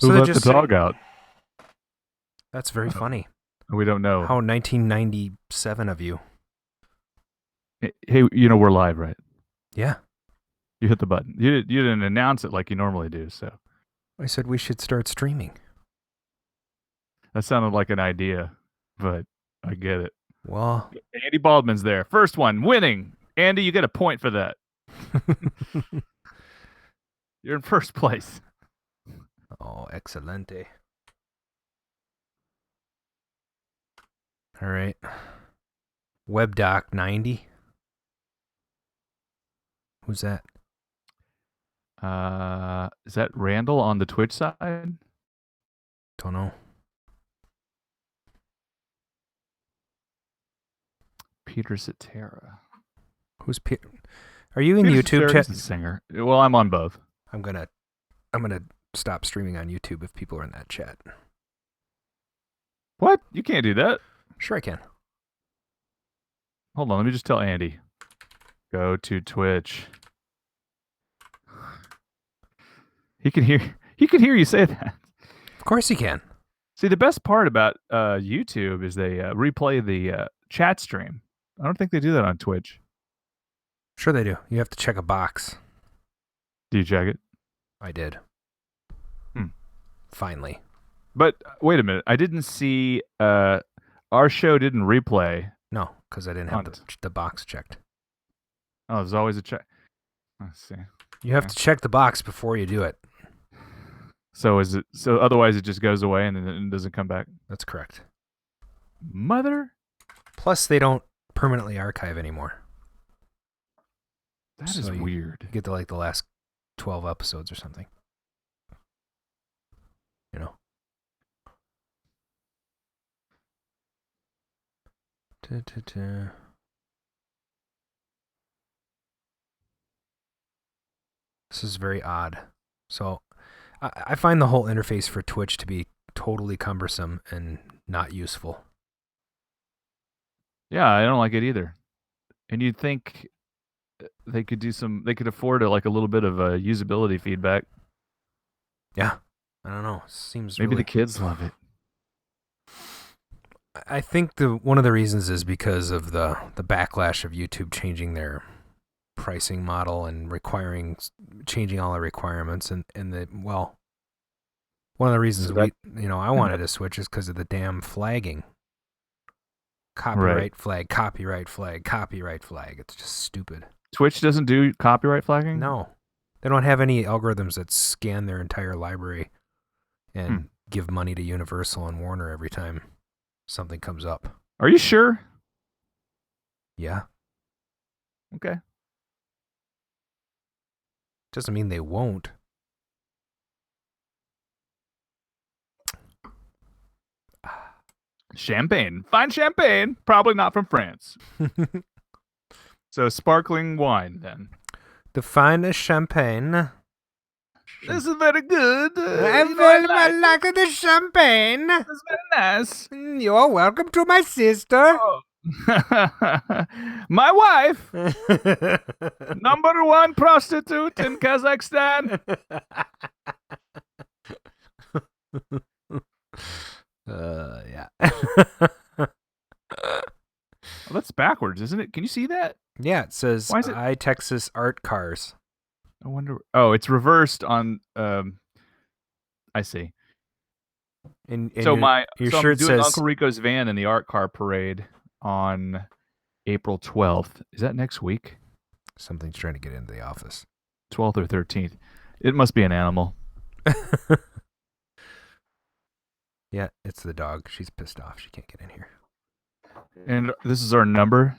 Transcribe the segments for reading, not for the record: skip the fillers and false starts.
Who let the dog out? That's very funny. We don't know. How 1997 of you. Hey, we're live, right? Yeah. You hit the button. You didn't announce it like you normally do, so. I said we should start streaming. That sounded like an idea, but I get it. Well, Andy Baldwin's there. First one, winning. Andy, you get a point for that. You're in first place. Oh, excelente. All right. WebDoc 90. Who's that? Is that Randall on the Twitch side? Don't know. Peter Cetera. Who's Peter? Are you in Peter YouTube chat? chat? Singer. Well, I'm on both. I'm gonna stop streaming on YouTube if people are in that chat. What? You can't do that. Sure I can. Hold on, let me just tell Andy. Go to Twitch. He can hear you say that. Of course he can. See, the best part about YouTube is they replay the chat stream. I don't think they do that on Twitch. Sure they do. You have to check a box. Do you check it? I did. Finally. But wait a minute. I didn't see our show didn't replay. No, because I didn't have the box checked. Oh, there's always a check. Let's see. You have to check the box before you do it. So otherwise it just goes away and then it doesn't come back? That's correct. Mother? Plus they don't permanently archive anymore. That is weird. You get to like the last 12 episodes or something. You know. This is very odd. So I find the whole interface for Twitch to be totally cumbersome and not useful. Yeah, I don't like it either. And you'd think they could afford a little bit of usability feedback. Yeah. I don't know. Seems maybe really... the kids love it. I think one of the reasons is because of the backlash of YouTube changing their pricing model and changing all the requirements and one of the reasons I wanted to switch is because of the damn flagging. Copyright flag, copyright flag, copyright flag. It's just stupid. Twitch doesn't do copyright flagging? No. They don't have any algorithms that scan their entire library and give money to Universal and Warner every time something comes up. Are you sure? Yeah. Okay. Doesn't mean they won't. Champagne. Fine champagne. Probably not from France. So sparkling wine then. The finest champagne. This is very good. I very much like the champagne. It's very nice. You're welcome to my sister. Oh. My wife. Number 1 prostitute in Kazakhstan. Yeah. Oh, that's backwards, isn't it? Can you see that? Yeah, it says Why is it? iTexas Art Cars. I wonder. Oh, it's reversed on. I see. And so your shirt I'm doing says Uncle Rico's van in the art car parade on April 12th. Is that next week? Something's trying to get into the office. 12th or 13th. It must be an animal. Yeah, it's the dog. She's pissed off. She can't get in here. And this is our number,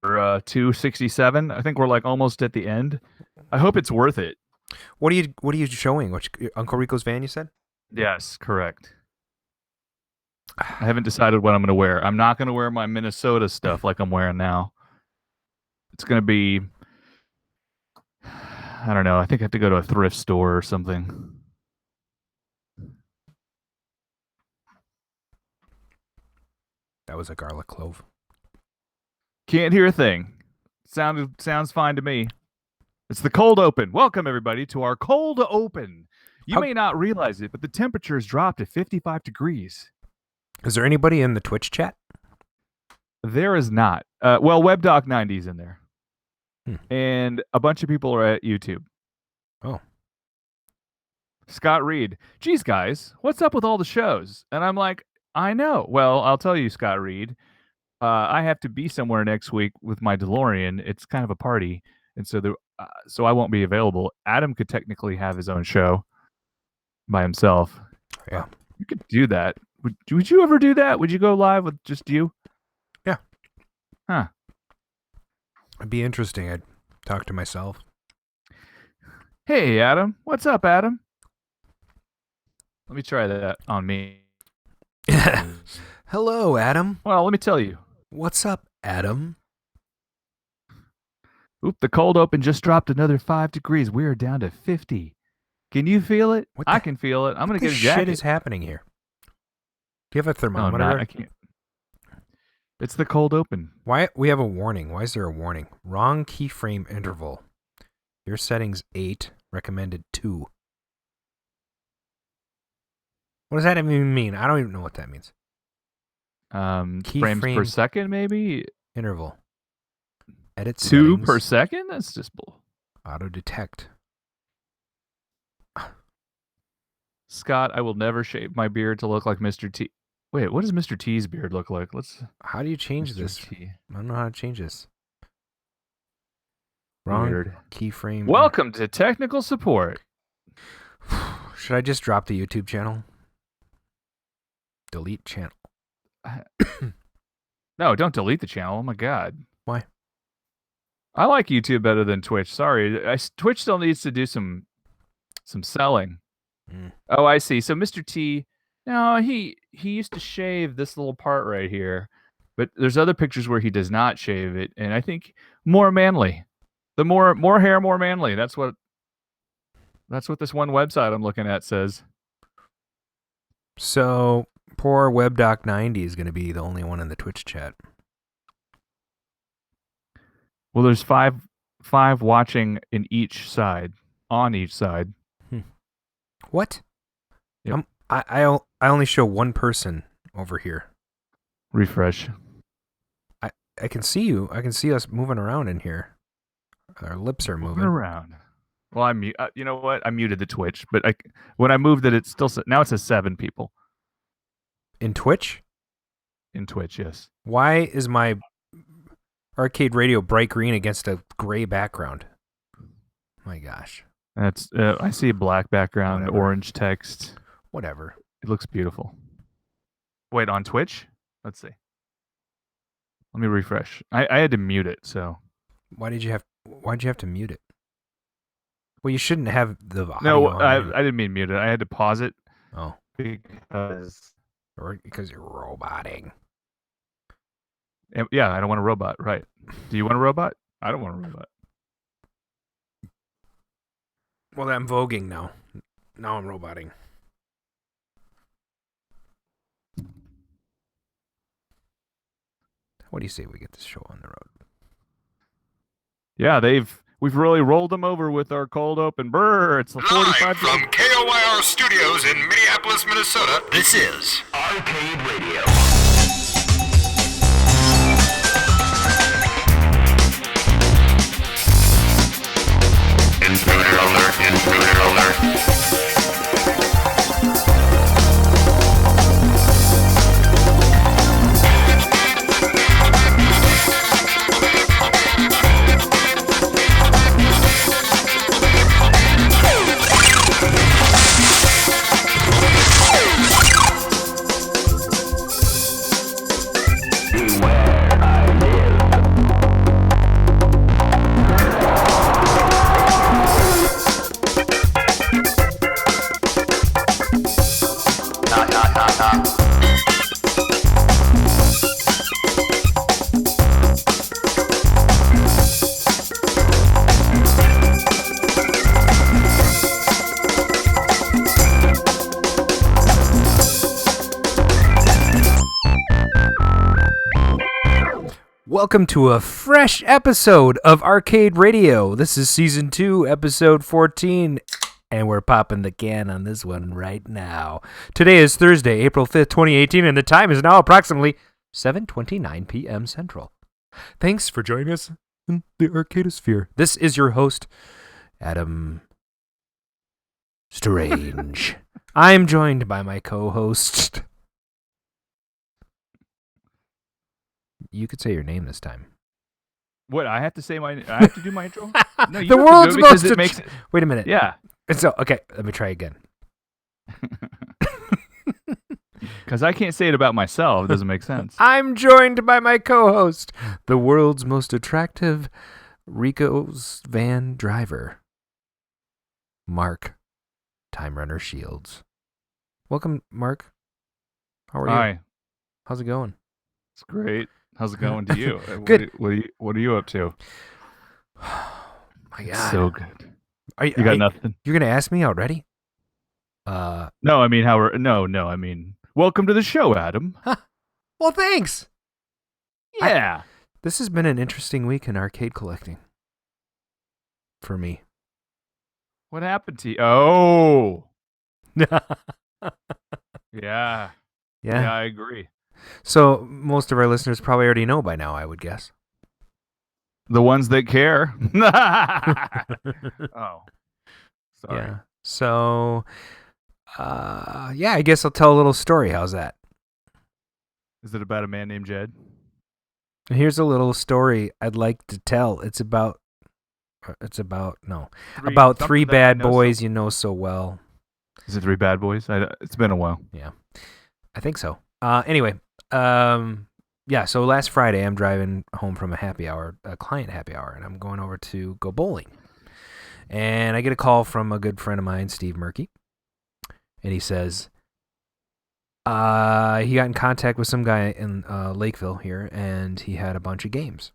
267. I think we're like almost at the end. I hope it's worth it. What are you showing? Uncle Rico's van, you said? Yes, correct. I haven't decided what I'm going to wear. I'm not going to wear my Minnesota stuff like I'm wearing now. It's going to be, I don't know. I think I have to go to a thrift store or something. That was a garlic clove. Can't hear a thing. Sounds fine to me. It's the cold open. Welcome everybody to our cold open. You may not realize it, but the temperature has dropped to 55 degrees. Is there anybody in the Twitch chat? There is not. Well, WebDoc90 is in there. Hmm. And a bunch of people are at YouTube. Oh. Scott Reed. Geez, guys, what's up with all the shows? And I'm like, I know. Well, I'll tell you, Scott Reed. I have to be somewhere next week with my DeLorean. It's kind of a party. And so I won't be available. Adam could technically have his own show by himself. Yeah. You could do that. Would you ever do that? Would you go live with just you? Yeah. Huh. It'd be interesting. I'd talk to myself. Hey, Adam. What's up, Adam? Let me try that on me. Hello, Adam. Well, let me tell you. What's up, Adam? Oop, the cold open just dropped another 5 degrees. We are down to 50. Can you feel it? I can feel it. I'm going to get a jacket. What shit is happening here? Do you have a thermometer? No, I can't. It's the cold open. Why? We have a warning. Why is there a warning? Wrong keyframe interval. Your settings 8, recommended 2. What does that even mean? I don't even know what that means. Frames per second, maybe? Interval. Edit 2 settings. per second? That's just bull. Auto detect. Scott, I will never shave my beard to look like Mr. T. Wait, what does Mr. T's beard look like? How do you change Mr. this? T. I don't know how to change this. Wrong Weird. keyframe. Welcome to technical support. Should I just drop the YouTube channel? Delete channel. No, don't delete the channel. Oh my God. Why? I like YouTube better than Twitch. Sorry, Twitch still needs to do some selling. Oh, I see. So Mr. T, no, he used to shave this little part right here, but there's other pictures where he does not shave it, and I think more manly. The more hair, more manly. That's what this one website I'm looking at says. So poor WebDoc90 is going to be the only one in the Twitch chat. Well, there's five watching on each side. What? Yep. I only show one person over here. Refresh. I can see you. I can see us moving around in here. Our lips are moving around. Well, you know what? I muted the Twitch, but when I moved it, it's still now it says 7 people in Twitch. In Twitch, yes. Why is my RcadeRadio bright green against a gray background? My gosh. That's I see a black background, Whatever. Orange text. Whatever. It looks beautiful. Wait, on Twitch? Let's see. Let me refresh. I had to mute it, so. Why'd you have to mute it? Well, you shouldn't have the audio No, on I anyway. didn't mean mute it. I had to pause it. Oh. Because you're roboting. Yeah, I don't want a robot. Right. Do you want a robot? I don't want a robot. Well, I'm voguing now. Now I'm roboting. What do you say we get this show on the road? Yeah, we've really rolled them over with our cold open. Brr, it's the 45 Live from KOYR Studios in Minneapolis, Minnesota, this is Arcade Radio. Intruder alert, intruder alert. Welcome to a fresh episode of Arcade Radio. This is Season 2, Episode 14. And we're popping the can on this one right now. Today is Thursday, April 5th, 2018, and the time is now approximately 7:29 p.m. Central. Thanks for joining us in the Arcadosphere. This is your host, Adam Strange. I'm joined by my co-host. You could say your name this time. What, I have to say I have to do my intro? No, you The have world's to do it because most it makes it. Wait a minute. Yeah. So, okay, let me try again. Because I can't say it about myself. It doesn't make sense. I'm joined by my co-host, the world's most attractive Rico's van driver, Mark Time Runner Shields. Welcome, Mark. How are you? Hi. How's it going? It's great. How's it going to you? Good. What are you up to? My It's God. so good. You You got nothing? You're going to ask me already? No, I mean, I mean, welcome to the show, Adam. Well, thanks. Yeah. This has been an interesting week in arcade collecting. For me. What happened to you? Oh. Yeah. Yeah, I agree. So most of our listeners probably already know by now, I would guess. The ones that care. Oh. Sorry. Yeah. So, I guess I'll tell a little story. How's that? Is it about a man named Jed? Here's a little story I'd like to tell. It's about three bad boys you know so well. Is it Three Bad Boys? It's been a while. Yeah, I think so. Anyway, so last Friday I'm driving home from a client happy hour, and I'm going over to go bowling. And I get a call from a good friend of mine, Steve Murky, and he says he got in contact with some guy in Lakeville here, and he had a bunch of games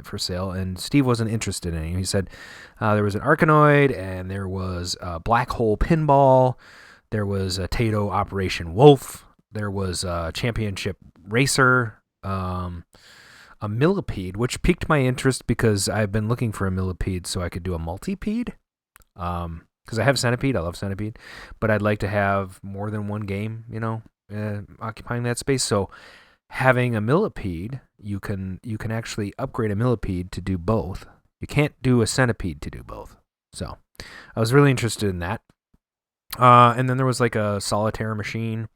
for sale, and Steve wasn't interested in any. He said there was an Arkanoid, and there was a Black Hole Pinball, there was a Tato Operation Wolf, there was a Championship Racer, a Millipede, which piqued my interest because I've been looking for a Millipede so I could do a multipede. Because I have Centipede, I love Centipede, but I'd like to have more than one game, occupying that space. So having a Millipede, you can actually upgrade a Millipede to do both. You can't do a Centipede to do both. So I was really interested in that. And then there was like a solitaire machine,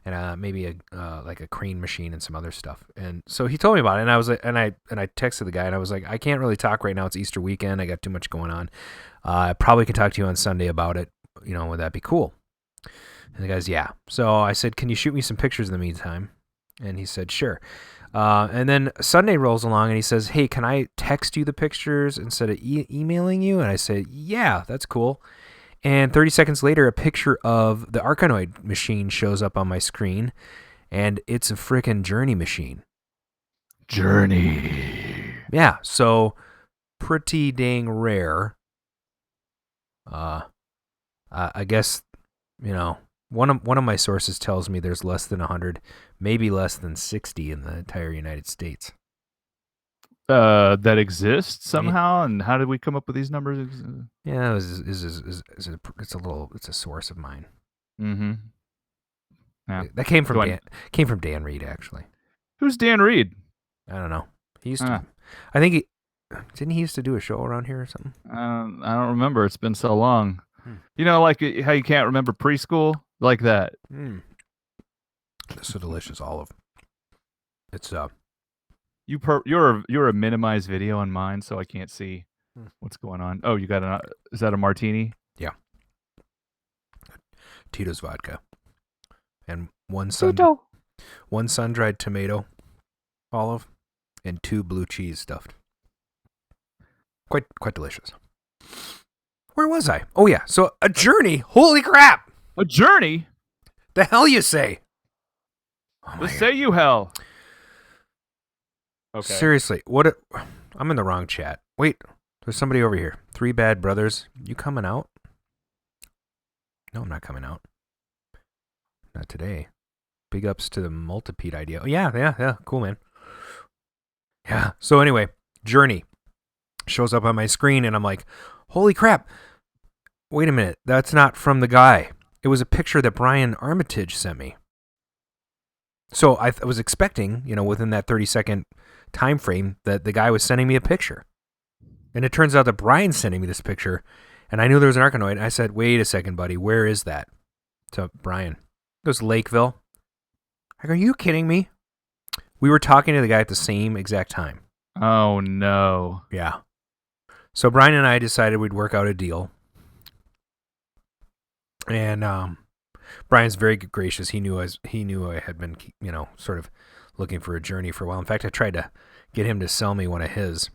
and maybe a crane machine and some other stuff. And so he told me about it, and I was like, and I texted the guy, and I was like, I can't really talk right now. It's Easter weekend. I got too much going on. I probably can talk to you on Sunday about it. Would that be cool? And the guy's, yeah. So I said, can you shoot me some pictures in the meantime? And he said, sure. And then Sunday rolls along, and he says, hey, can I text you the pictures instead of emailing you? And I said, yeah, that's cool. And 30 seconds later, a picture of the Arkanoid machine shows up on my screen, and it's a frickin' Journey machine. Journey. Yeah, so pretty dang rare. I guess, one of my sources tells me there's less than 100, maybe less than 60 in the entire United States. That exists somehow, and how did we come up with these numbers? Yeah, it's a source of mine. Mm-hmm. Yeah. That came from Dan Reed, actually. Who's Dan Reed? I don't know. He used to. I think didn't he used to do a show around here or something? I don't remember. It's been so long. Like how you can't remember preschool, like that. This is a delicious olive. It's You're a minimized video on mine, so I can't see what's going on. Oh, you got is that a martini? Yeah. Tito's vodka, and one sun-dried tomato olive, and 2 blue cheese stuffed. Quite delicious. Where was I? Oh yeah, so a Journey. Holy crap! A Journey? The hell you say? Oh say you hell. Okay. Seriously, I'm in the wrong chat. Wait, there's somebody over here. 3 Bad Brothers. You coming out? No, I'm not coming out. Not today. Big ups to the multipede idea. Oh, yeah. Cool, man. Yeah. So anyway, Journey shows up on my screen, and I'm like, holy crap. wait a minute, that's not from the guy. It was a picture that Brian Armitage sent me. So I was expecting, within that 30-second time frame, that the guy was sending me a picture. And it turns out that Brian's sending me this picture, and I knew there was an Arkanoid, and I said, wait a second, buddy, where is that? To Brian. It was Lakeville. I go, are you kidding me? We were talking to the guy at the same exact time. Oh, no. Yeah. So Brian and I decided we'd work out a deal. And Brian's very gracious. He knew I had been, sort of looking for a journey for a while. In fact, I tried to get him to sell me one of his.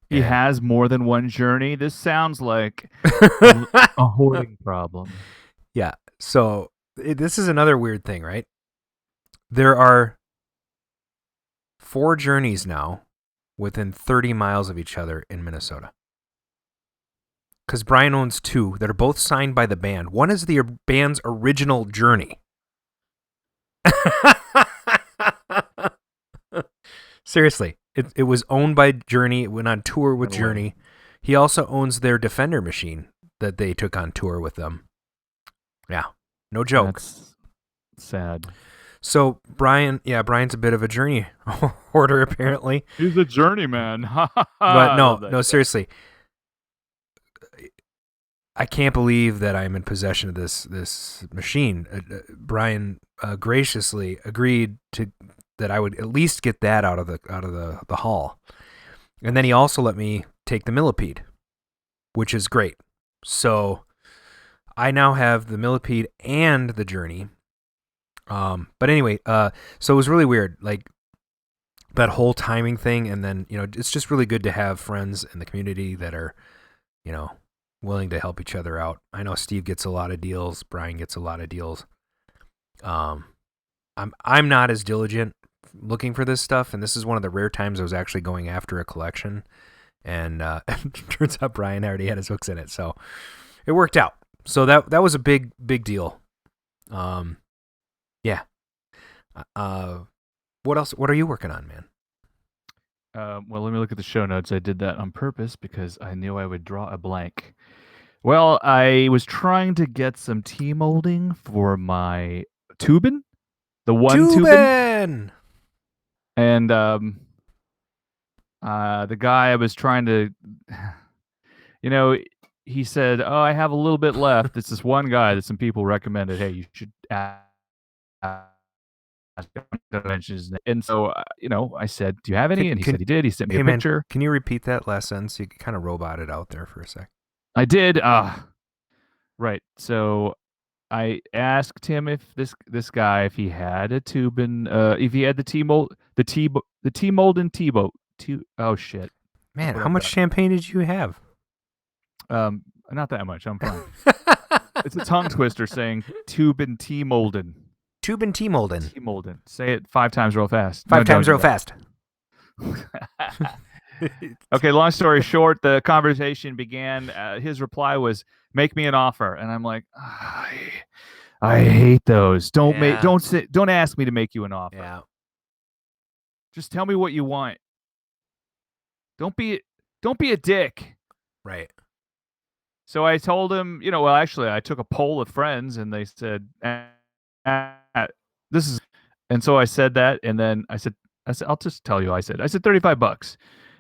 He has more than one journey. This sounds like a hoarding problem. Yeah. So this is another weird thing, right? There are 4 journeys now within 30 miles of each other in Minnesota. Because Brian owns 2 that are both signed by the band. One is the band's original journey. Seriously, it was owned by Journey. It went on tour with Journey. He also owns their Defender machine that they took on tour with them. Yeah, no joke. That's sad. So Brian's a bit of a Journey hoarder apparently. He's a journeyman. But no, seriously. I can't believe that I'm in possession of this machine. Brian graciously agreed that I would at least get that out of the haul, and then he also let me take the millipede, which is great. So I now have the millipede and the Journey. But anyway, so it was really weird, like that whole timing thing, and then it's just really good to have friends in the community that are, willing to help each other out. I know Steve gets a lot of deals. Brian gets a lot of deals. I'm not as diligent looking for this stuff, and this is one of the rare times I was actually going after a collection. And it turns out Brian already had his hooks in it, so it worked out. So that was a big deal. Yeah. What else? What are you working on, man? Well, let me look at the show notes. I did that on purpose because I knew I would draw a blank. Well, I was trying to get some tea molding for my tubin, the one tubin. And the guy I was trying to, he said, "Oh, I have a little bit left." It's this one guy that some people recommended. Hey, you should ask. And so, I said, "Do you have any?" And he said he did. He sent me a picture. Can you repeat that last sentence? You kind of roboted out there for a sec. I did. Right. So I asked him if this guy, if he had a tubin, if he had the tea mold and T-boat. Oh shit. Man, how much champagne did you have? Not that much. I'm fine. It's a tongue twister saying tubin tea molden. Tubin tea molden. Tea molden. Say it 5 times real fast. 5 times real fast. Okay, long story short, the conversation began. His reply was, "Make me an offer," and I'm like, I hate those. Don't ask me to make you an offer. Yeah. Just tell me what you want. Don't be a dick. Right. So I told him, actually, I took a poll of friends, and they said, "This is," and so I said that, and then I said, "I'll just tell you." I said $35.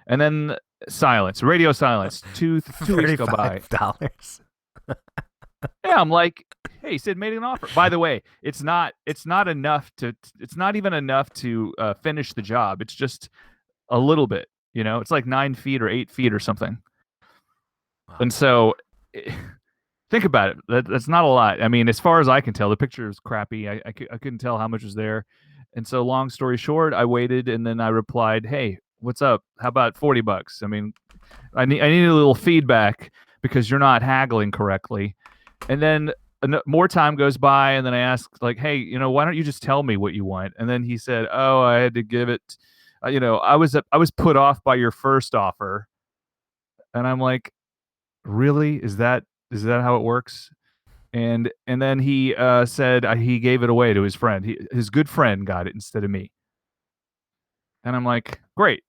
And then silence, radio silence. 2 weeks go by. $35. Yeah, I'm like, hey, he said made an offer. By the way, it's not enough to. It's not even enough to finish the job. It's just a little bit. It's like 9 feet or 8 feet or something. Wow. And so, think about it. That's not a lot. I mean, as far as I can tell, the picture is crappy. I couldn't tell how much was there. And so, long story short, I waited, and then I replied, "Hey, what's up? How about $40? I mean, I need a little feedback because you're not haggling correctly." And then more time goes by, and then I ask, like, "Hey, why don't you just tell me what you want?" And then he said, "Oh, I had to give it. I was put off by your first offer." And I'm like, "Really? Is that how it works?" And then he said he gave it away to his friend. His good friend got it instead of me. And I'm like, great.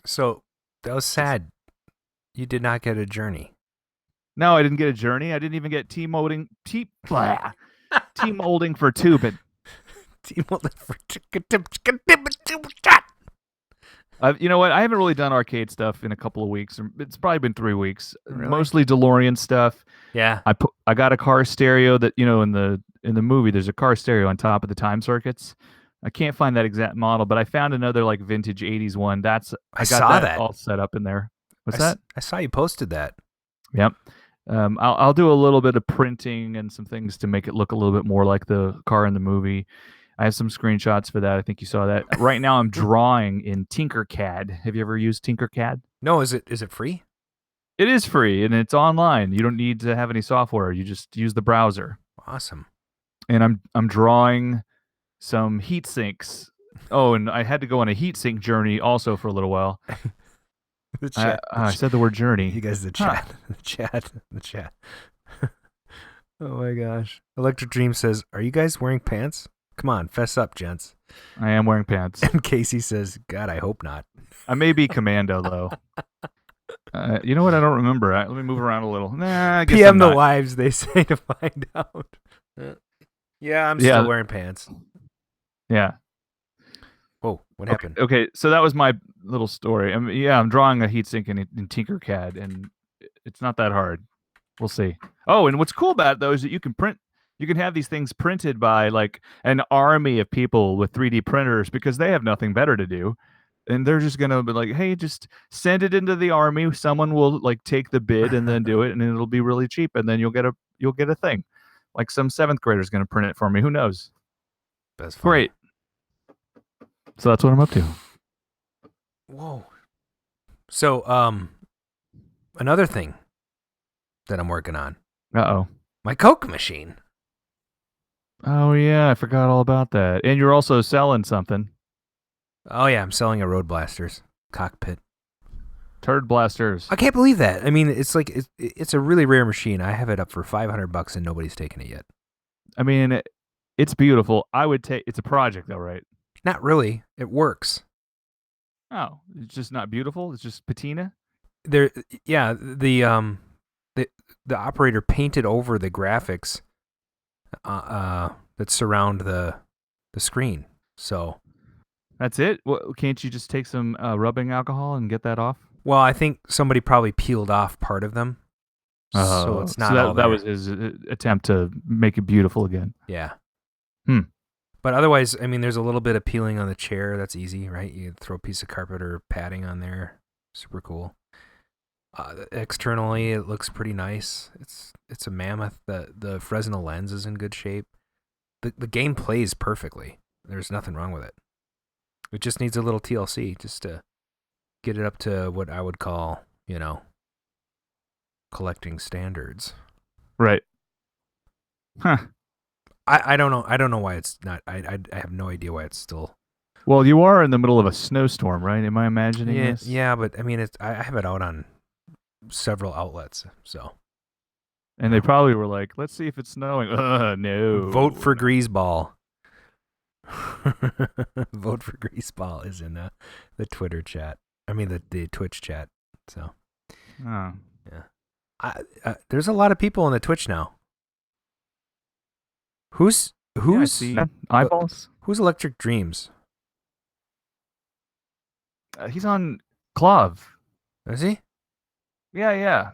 So that was sad. You did not get a Journey. No, I didn't get a Journey. I didn't even get T-molding for tubing. T-molding for You know what? I haven't really done arcade stuff in a couple of weeks. It's probably been 3 weeks. Really? Mostly DeLorean stuff. Yeah. I got a car stereo that in the movie there's a car stereo on top of the time circuits. I can't find that exact model, but I found another like vintage 80s one. I got saw that all set up in there. What's that? I saw you posted that. Yep. I'll do a little bit of printing and some things to make it look a little bit more like the car in the movie. I have some screenshots for that. I think you saw that. Right now I'm drawing in Tinkercad. Have you ever used Tinkercad? No, is it free? It is free and it's online. You don't need to have any software. You just use the browser. Awesome. And I'm drawing some heat sinks. Oh, and I had to go on a heat sink journey also for a little while. I said the word journey. You guys, the chat. The chat. Oh my gosh. Electric Dream says, "Are you guys wearing pants? Come on, fess up, gents." I am wearing pants. And Casey says, "God, I hope not." I may be commando though. You know what? I don't remember. Let me move around a little. Nah, I guess PM I'm the not. wives, they say, to find out. Yeah, I'm still wearing pants. Yeah. Whoa, what happened? Okay, so that was my little story. I'm drawing a heatsink in Tinkercad, and it's not that hard. We'll see. Oh, and what's cool about it, though, is that you can have these things printed by, like, an army of people with 3D printers because they have nothing better to do. And they're just going to be like, hey, just send it into the army. Someone will, like, take the bid and then do it, and it'll be really cheap, and then you'll get a thing. Like some 7th grader's going to print it for me. Who knows? That's funny. Great. So that's what I'm up to. Whoa. So, another thing that I'm working on. Uh-oh. My Coke machine. Oh, yeah, I forgot all about that. And you're also selling something. Oh, yeah, I'm selling a Road Blasters cockpit. Turd blasters. I can't believe that. I mean, it's like it's a really rare machine. I have it up for $500 and nobody's taken it yet. I mean, it's beautiful. I would take. It's a project, though, right? Not really. It works. Oh, it's just not beautiful. It's just patina. The operator painted over the graphics that surround the screen. So that's it. Well, can't you just take some rubbing alcohol and get that off? Well, I think somebody probably peeled off part of them. So it's not all that was his attempt to make it beautiful again. Yeah. But otherwise, I mean, there's a little bit of peeling on the chair. That's easy, right? You throw a piece of carpet or padding on there. Super cool. Externally, it looks pretty nice. It's a mammoth. The Fresnel lens is in good shape. The game plays perfectly. There's nothing wrong with it. It just needs a little TLC just to get it up to what I would call, collecting standards. Right. Huh. I don't know. I don't know why it's not. I have no idea why it's still. Well, you are in the middle of a snowstorm, right? Am I imagining this? Yeah, but I mean, I have it out on several outlets, so. And they probably were like, "Let's see if it's snowing." No. Vote for Greaseball. Vote for Greaseball is in the Twitter chat. I mean the Twitch chat. So. Oh. Yeah. There's a lot of people on the Twitch now. Who's eyeballs? Who's Electric Dreams? He's on Clove. Is he? Yeah.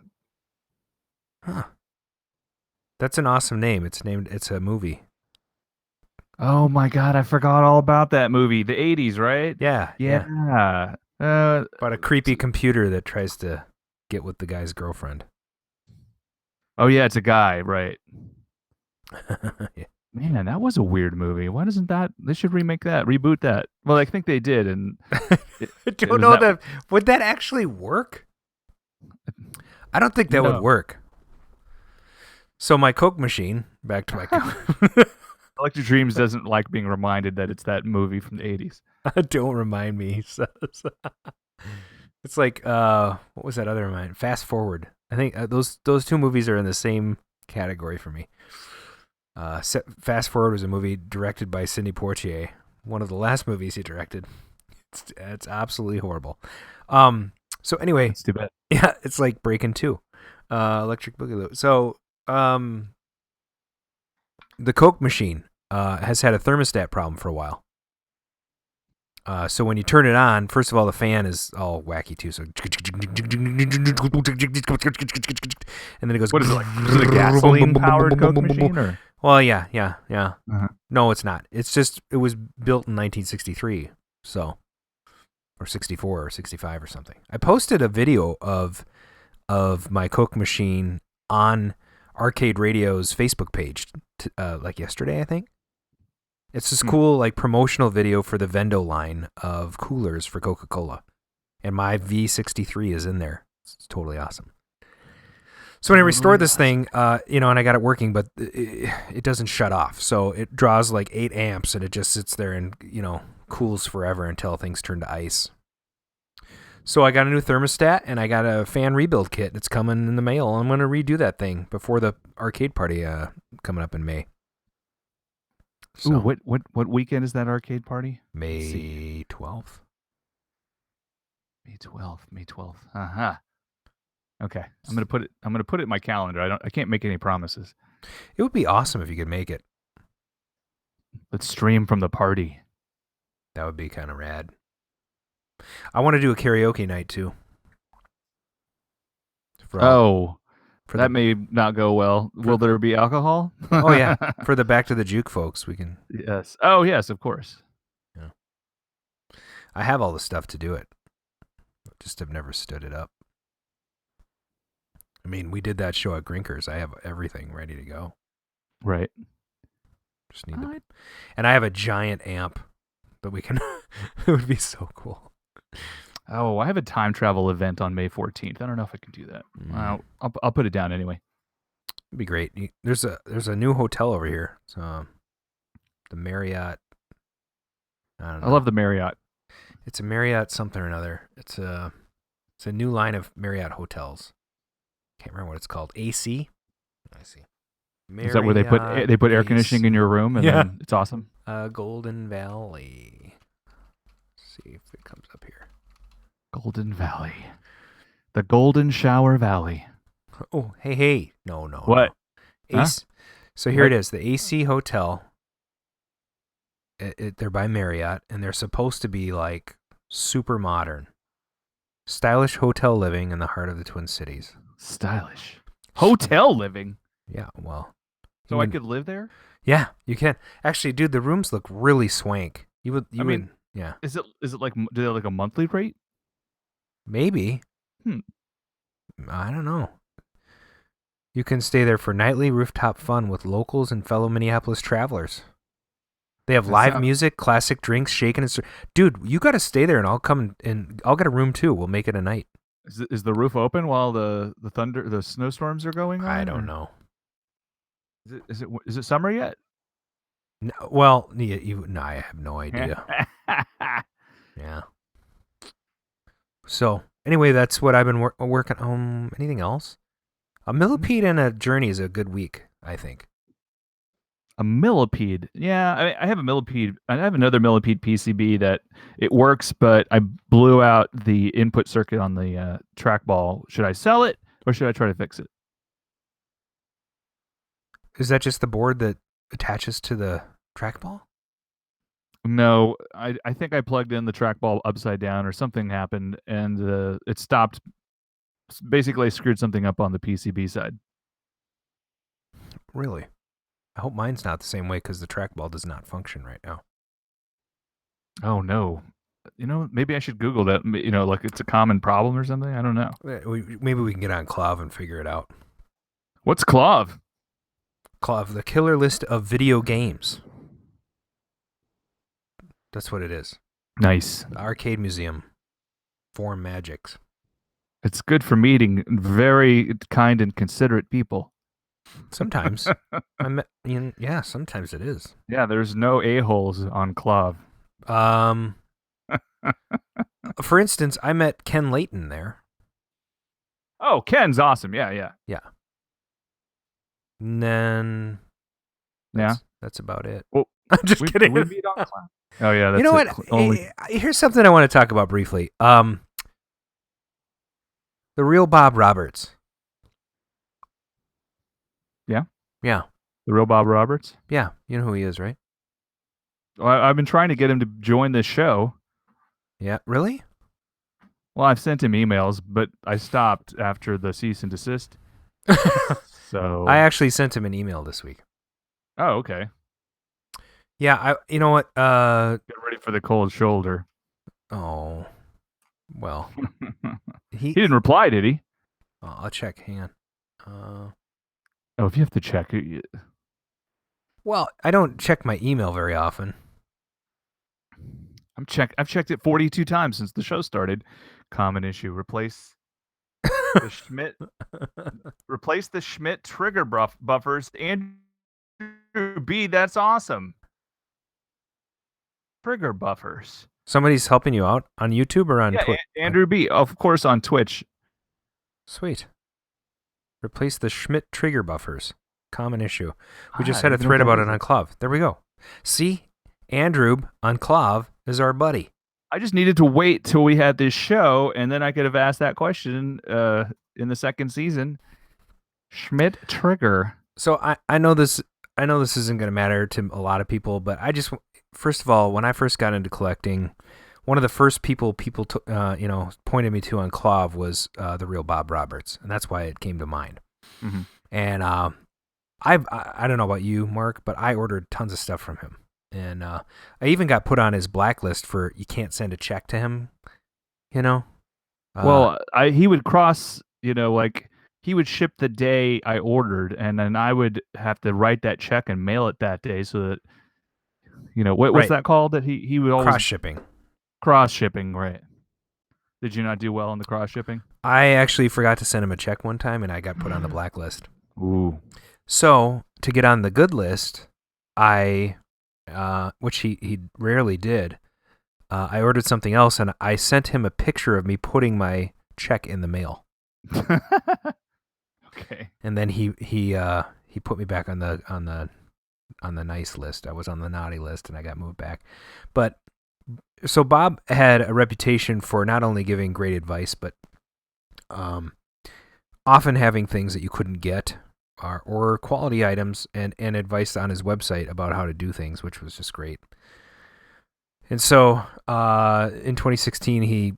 Huh. That's an awesome name. It's a movie. Oh my God, I forgot all about that movie. The 80s, right? Yeah. About a creepy computer that tries to get with the guy's girlfriend. Oh yeah, it's a guy, right? Yeah. Man, that was a weird movie. Why doesn't they should reboot that? Well, I think they did, and I don't know would that actually work? I don't think that would work. So my Coke machine, back to my Coke. Electric Dreams doesn't like being reminded that it's that movie from the 80s. Don't remind me, he says. It's like, what was that other remind? Fast Forward. I think those two movies are in the same category for me. Fast Forward was a movie directed by Sidney Poitier, one of the last movies he directed. It's absolutely horrible. So anyway, That's too bad. yeah, it's like Breaking 2, Electric Boogaloo. So the Coke machine has had a thermostat problem for a while. So when you turn it on, first of all, the fan is all wacky too. So, and then it goes. What is it like? Is it a gasoline-powered Coke machine, or? Well, yeah. Uh-huh. No, it's not. It's just it was built in 1963, so or 64 or 65 or something. I posted a video of my Coke machine on Arcade Radio's Facebook page, like yesterday, I think. It's this cool like promotional video for the Vendo line of coolers for Coca-Cola, and my V63 is in there. It's totally awesome. So when I restored this thing, and I got it working, but it doesn't shut off. So it draws like 8 amps, and it just sits there and cools forever until things turn to ice. So I got a new thermostat, and I got a fan rebuild kit that's coming in the mail. I'm going to redo that thing before the arcade party coming up in May. So, Ooh, what weekend is that arcade party? May 12th. May 12th. Uh-huh. Okay. I'm gonna put it in my calendar. I can't make any promises. It would be awesome if you could make it. Let's stream from the party. That would be kind of rad. I want to do a karaoke night too. That may not go well. Will there be alcohol? Oh yeah, for the Back to the Juke folks, we can. Yes. Oh yes, of course. Yeah. I have all the stuff to do it. Just have never stood it up. I mean, we did that show at Grinkers. I have everything ready to go. Right. Just need to. And I have a giant amp that we can. It would be so cool. Oh, I have a time travel event on May 14th. I don't know if I can do that. I'll put it down anyway. It'd be great. There's a new hotel over here. It's the Marriott. I don't know. I love the Marriott. It's a Marriott something or another. It's a new line of Marriott hotels. Can't remember what it's called. AC. I see. Marriott, is that where they put air conditioning in your room and then it's awesome? Golden Valley. Let's see if it comes up here. Golden Valley. The Golden Shower Valley. Oh, hey. No. What? No. Huh? So here it is, the AC Hotel. They're by Marriott, and they're supposed to be like super modern. Stylish hotel living in the heart of the Twin Cities. Stylish. Hotel living? Yeah, well. So I could live there? Yeah, you can. Actually, dude, the rooms look really swank. Yeah. Is it like, do they have like a monthly rate? Maybe. I don't know. You can stay there for nightly rooftop fun with locals and fellow Minneapolis travelers. They have live music, classic drinks, shaken and dude, you got to stay there, and I'll come and I'll get a room too. We'll make it a night. Is the roof open while the snowstorms are going on? I don't know. Is it summer yet? No, well, I have no idea. Yeah. So anyway, that's what I've been working on. Anything else? A millipede and a journey is a good week, I think. A millipede? Yeah, I have a millipede. I have another millipede PCB that it works, but I blew out the input circuit on the trackball. Should I sell it or should I try to fix it? Is that just the board that attaches to the trackball? No, I think I plugged in the trackball upside down or something happened, and it stopped. Basically, I screwed something up on the PCB side. Really? I hope mine's not the same way because the trackball does not function right now. Oh, no. Maybe I should Google that. Like it's a common problem or something. I don't know. Maybe we can get on Clov and figure it out. What's Clov? Clov, the killer list of video games. That's what it is. Nice. The Arcade Museum. Forum Magics. It's good for meeting very kind and considerate people. Sometimes. Sometimes it is. Yeah, there's no a-holes on Clov. For instance, I met Ken Layton there. Oh, Ken's awesome. Yeah. And then that's about it. Well, I'm just kidding. We meet on Clov. Oh yeah, that's you know what? Here's something I want to talk about briefly. The real Bob Roberts. Yeah? Yeah. The real Bob Roberts? Yeah. You know who he is, right? Well, I've been trying to get him to join this show. Yeah. Really? Well, I've sent him emails, but I stopped after the cease and desist. So I actually sent him an email this week. Oh, okay. Yeah, you know what? Get ready for the cold shoulder. Oh, well, he didn't reply, did he? Oh, I'll check. Hang on. Oh, if you have to check it. Well, I don't check my email very often. I've checked it 42 times since the show started. Common issue. Replace the Schmidt. Replace the Schmidt trigger buffers. Andrew B. That's awesome. Trigger buffers. Somebody's helping you out on YouTube or on Twitch? Andrew B. Of course on Twitch. Sweet. Replace the Schmidt trigger buffers. Common issue. We just had a thread about it on Clav. There we go. See? Andrew on Clav is our buddy. I just needed to wait till we had this show, and then I could have asked that question in the second season. Schmidt trigger. So I know this isn't going to matter to a lot of people, but I just, first of all, when I first got into collecting, one of the first people pointed me to on Clav was the real Bob Roberts, and that's why it came to mind. Mm-hmm. And I don't know about you, Mark, but I ordered tons of stuff from him. And I even got put on his blacklist for you can't send a check to him, you know? Well, he would cross, like he would ship the day I ordered, and then I would have to write that check and mail it that day so that, what's that called? That he would always... Cross-shipping. Cross-shipping, right. Did you not do well in the cross-shipping? I actually forgot to send him a check one time, and I got put on the blacklist. Ooh. So, to get on the good list, which he rarely did, I ordered something else, and I sent him a picture of me putting my check in the mail. Okay. And then he put me back on the nice list. I was on the naughty list, and I got moved back. But so Bob had a reputation for not only giving great advice, but often having things that you couldn't get, or quality items and advice on his website about how to do things, which was just great. And so in 2016, he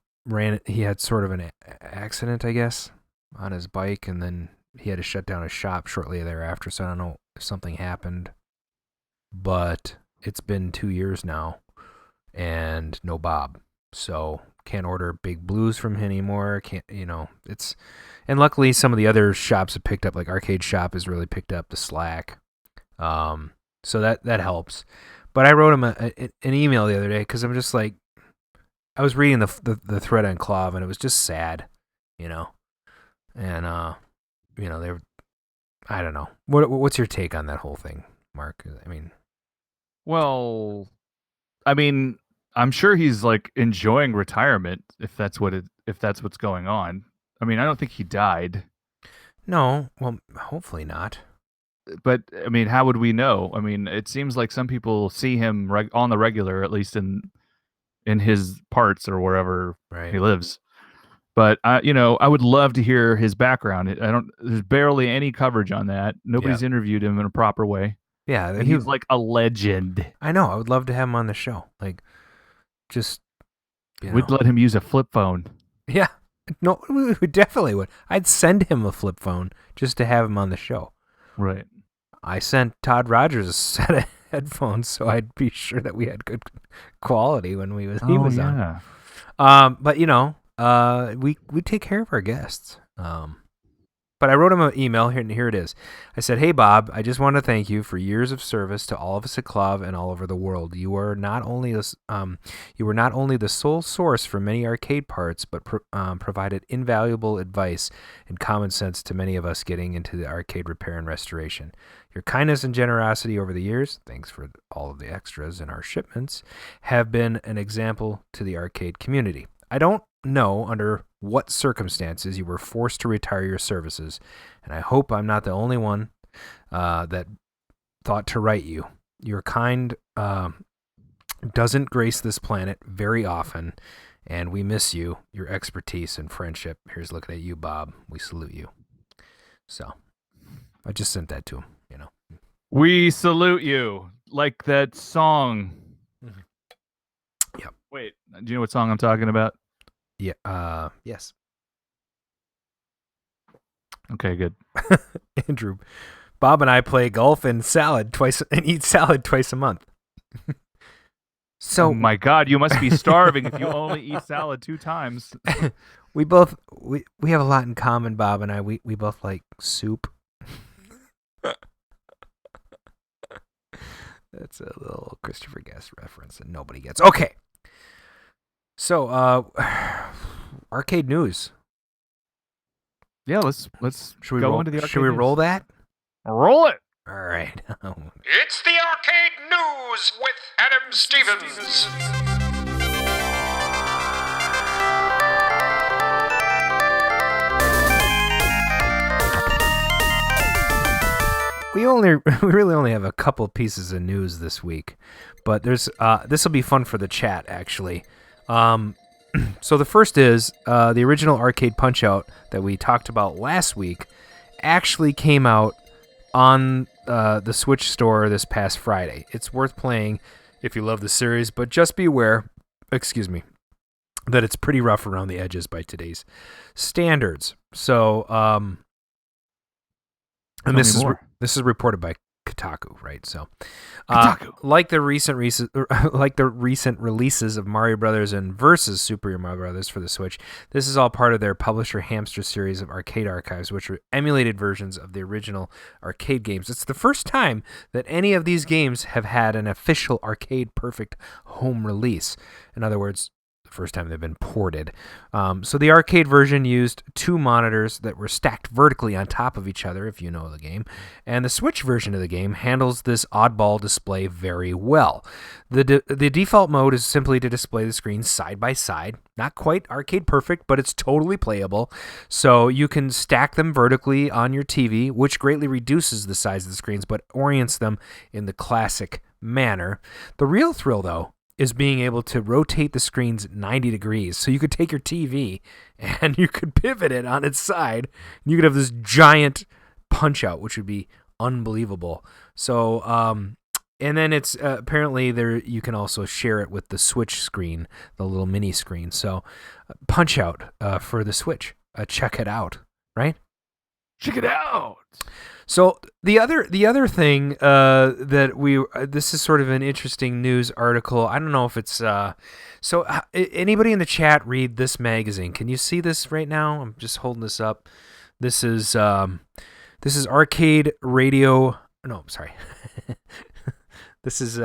had sort of an accident, I guess, on his bike, and then he had to shut down his shop shortly thereafter, so I don't know if something happened. But it's been 2 years now, and no Bob. So can't order Big Blues from him anymore. And luckily some of the other shops have picked up, like Arcade Shop has really picked up the slack. So that helps. But I wrote him an email the other day because I'm just like, I was reading the thread on Clav, and it was just sad, and they were, I don't know. What's your take on that whole thing, Mark? I'm sure he's like enjoying retirement if that's what's going on. I don't think he died. No, well, hopefully not. But how would we know? It seems like some people see him on the regular, at least in his parts or wherever he lives. But I would love to hear his background. There's barely any coverage on that. Nobody's interviewed him in a proper way. Yeah, and he's like a legend. I know. I would love to have him on the show. Like, just we'd let him use a flip phone. Yeah, no, we definitely would. I'd send him a flip phone just to have him on the show. Right. I sent Todd Rogers a set of headphones, so I'd be sure that we had good quality when he was on. But we take care of our guests. But I wrote him an email here, and here it is. I said, "Hey Bob, I just want to thank you for years of service to all of us at Clav and all over the world. You were not only the sole source for many arcade parts, but provided invaluable advice and common sense to many of us getting into the arcade repair and restoration. Your kindness and generosity over the years, thanks for all of the extras in our shipments, have been an example to the arcade community. I don't know under what circumstances you were forced to retire your services, and I hope I'm not the only one that thought to write you. Your kind doesn't grace this planet very often, And we miss you, your expertise and friendship. Here's looking at you, Bob. We salute you. So I just sent that to him, you know. We salute you. Like that song. Yep. Wait, do you know what song I'm talking about? Yeah. Yes. Okay, good. Andrew, Bob and I play golf and eat salad twice a month. So, oh my God, you must be starving if you only eat salad 2 times. we have a lot in common, Bob and I. We both like soup. That's a little Christopher Guest reference that nobody gets. Okay. So, arcade news. Yeah, let's Should we go roll, into the arcade Should we news. roll that? Roll it. All right. It's the Arcade News with Adam Stevens. We really only have a couple pieces of news this week, but there's this will be fun for the chat actually. So the first is the original Arcade Punch-Out that we talked about last week actually came out on the Switch store this past Friday. It's worth playing if you love the series, but just be aware, that it's pretty rough around the edges by today's standards. So, and this is reported by Kotaku, right? So, like the recent releases of Mario Brothers and Versus Super Mario Brothers for the Switch, this is all part of their publisher Hamster series of arcade archives, which are emulated versions of the original arcade games. It's the first time that any of these games have had an official Arcade Perfect home release. In other words, first time they've been ported. So the arcade version used 2 monitors that were stacked vertically on top of each other, if you know the game, and the Switch version of the game handles this oddball display very well. The default mode is simply to display the screens side by side. Not quite arcade perfect, but it's totally playable. So you can stack them vertically on your TV, which greatly reduces the size of the screens, but orients them in the classic manner. The real thrill, though, is being able to rotate the screens 90 degrees. So you could take your TV and you could pivot it on its side, and you could have this giant Punch-Out, which would be unbelievable. So, and then it's apparently there you can also share it with the Switch screen, the little mini screen. So, Punch-Out for the Switch. Check it out, right? Check it out. So the other thing that this is sort of an interesting news article. I don't know if it's anybody in the chat read this magazine? Can you see this right now? I'm just holding this up. This is Arcade Radio. No, sorry. This is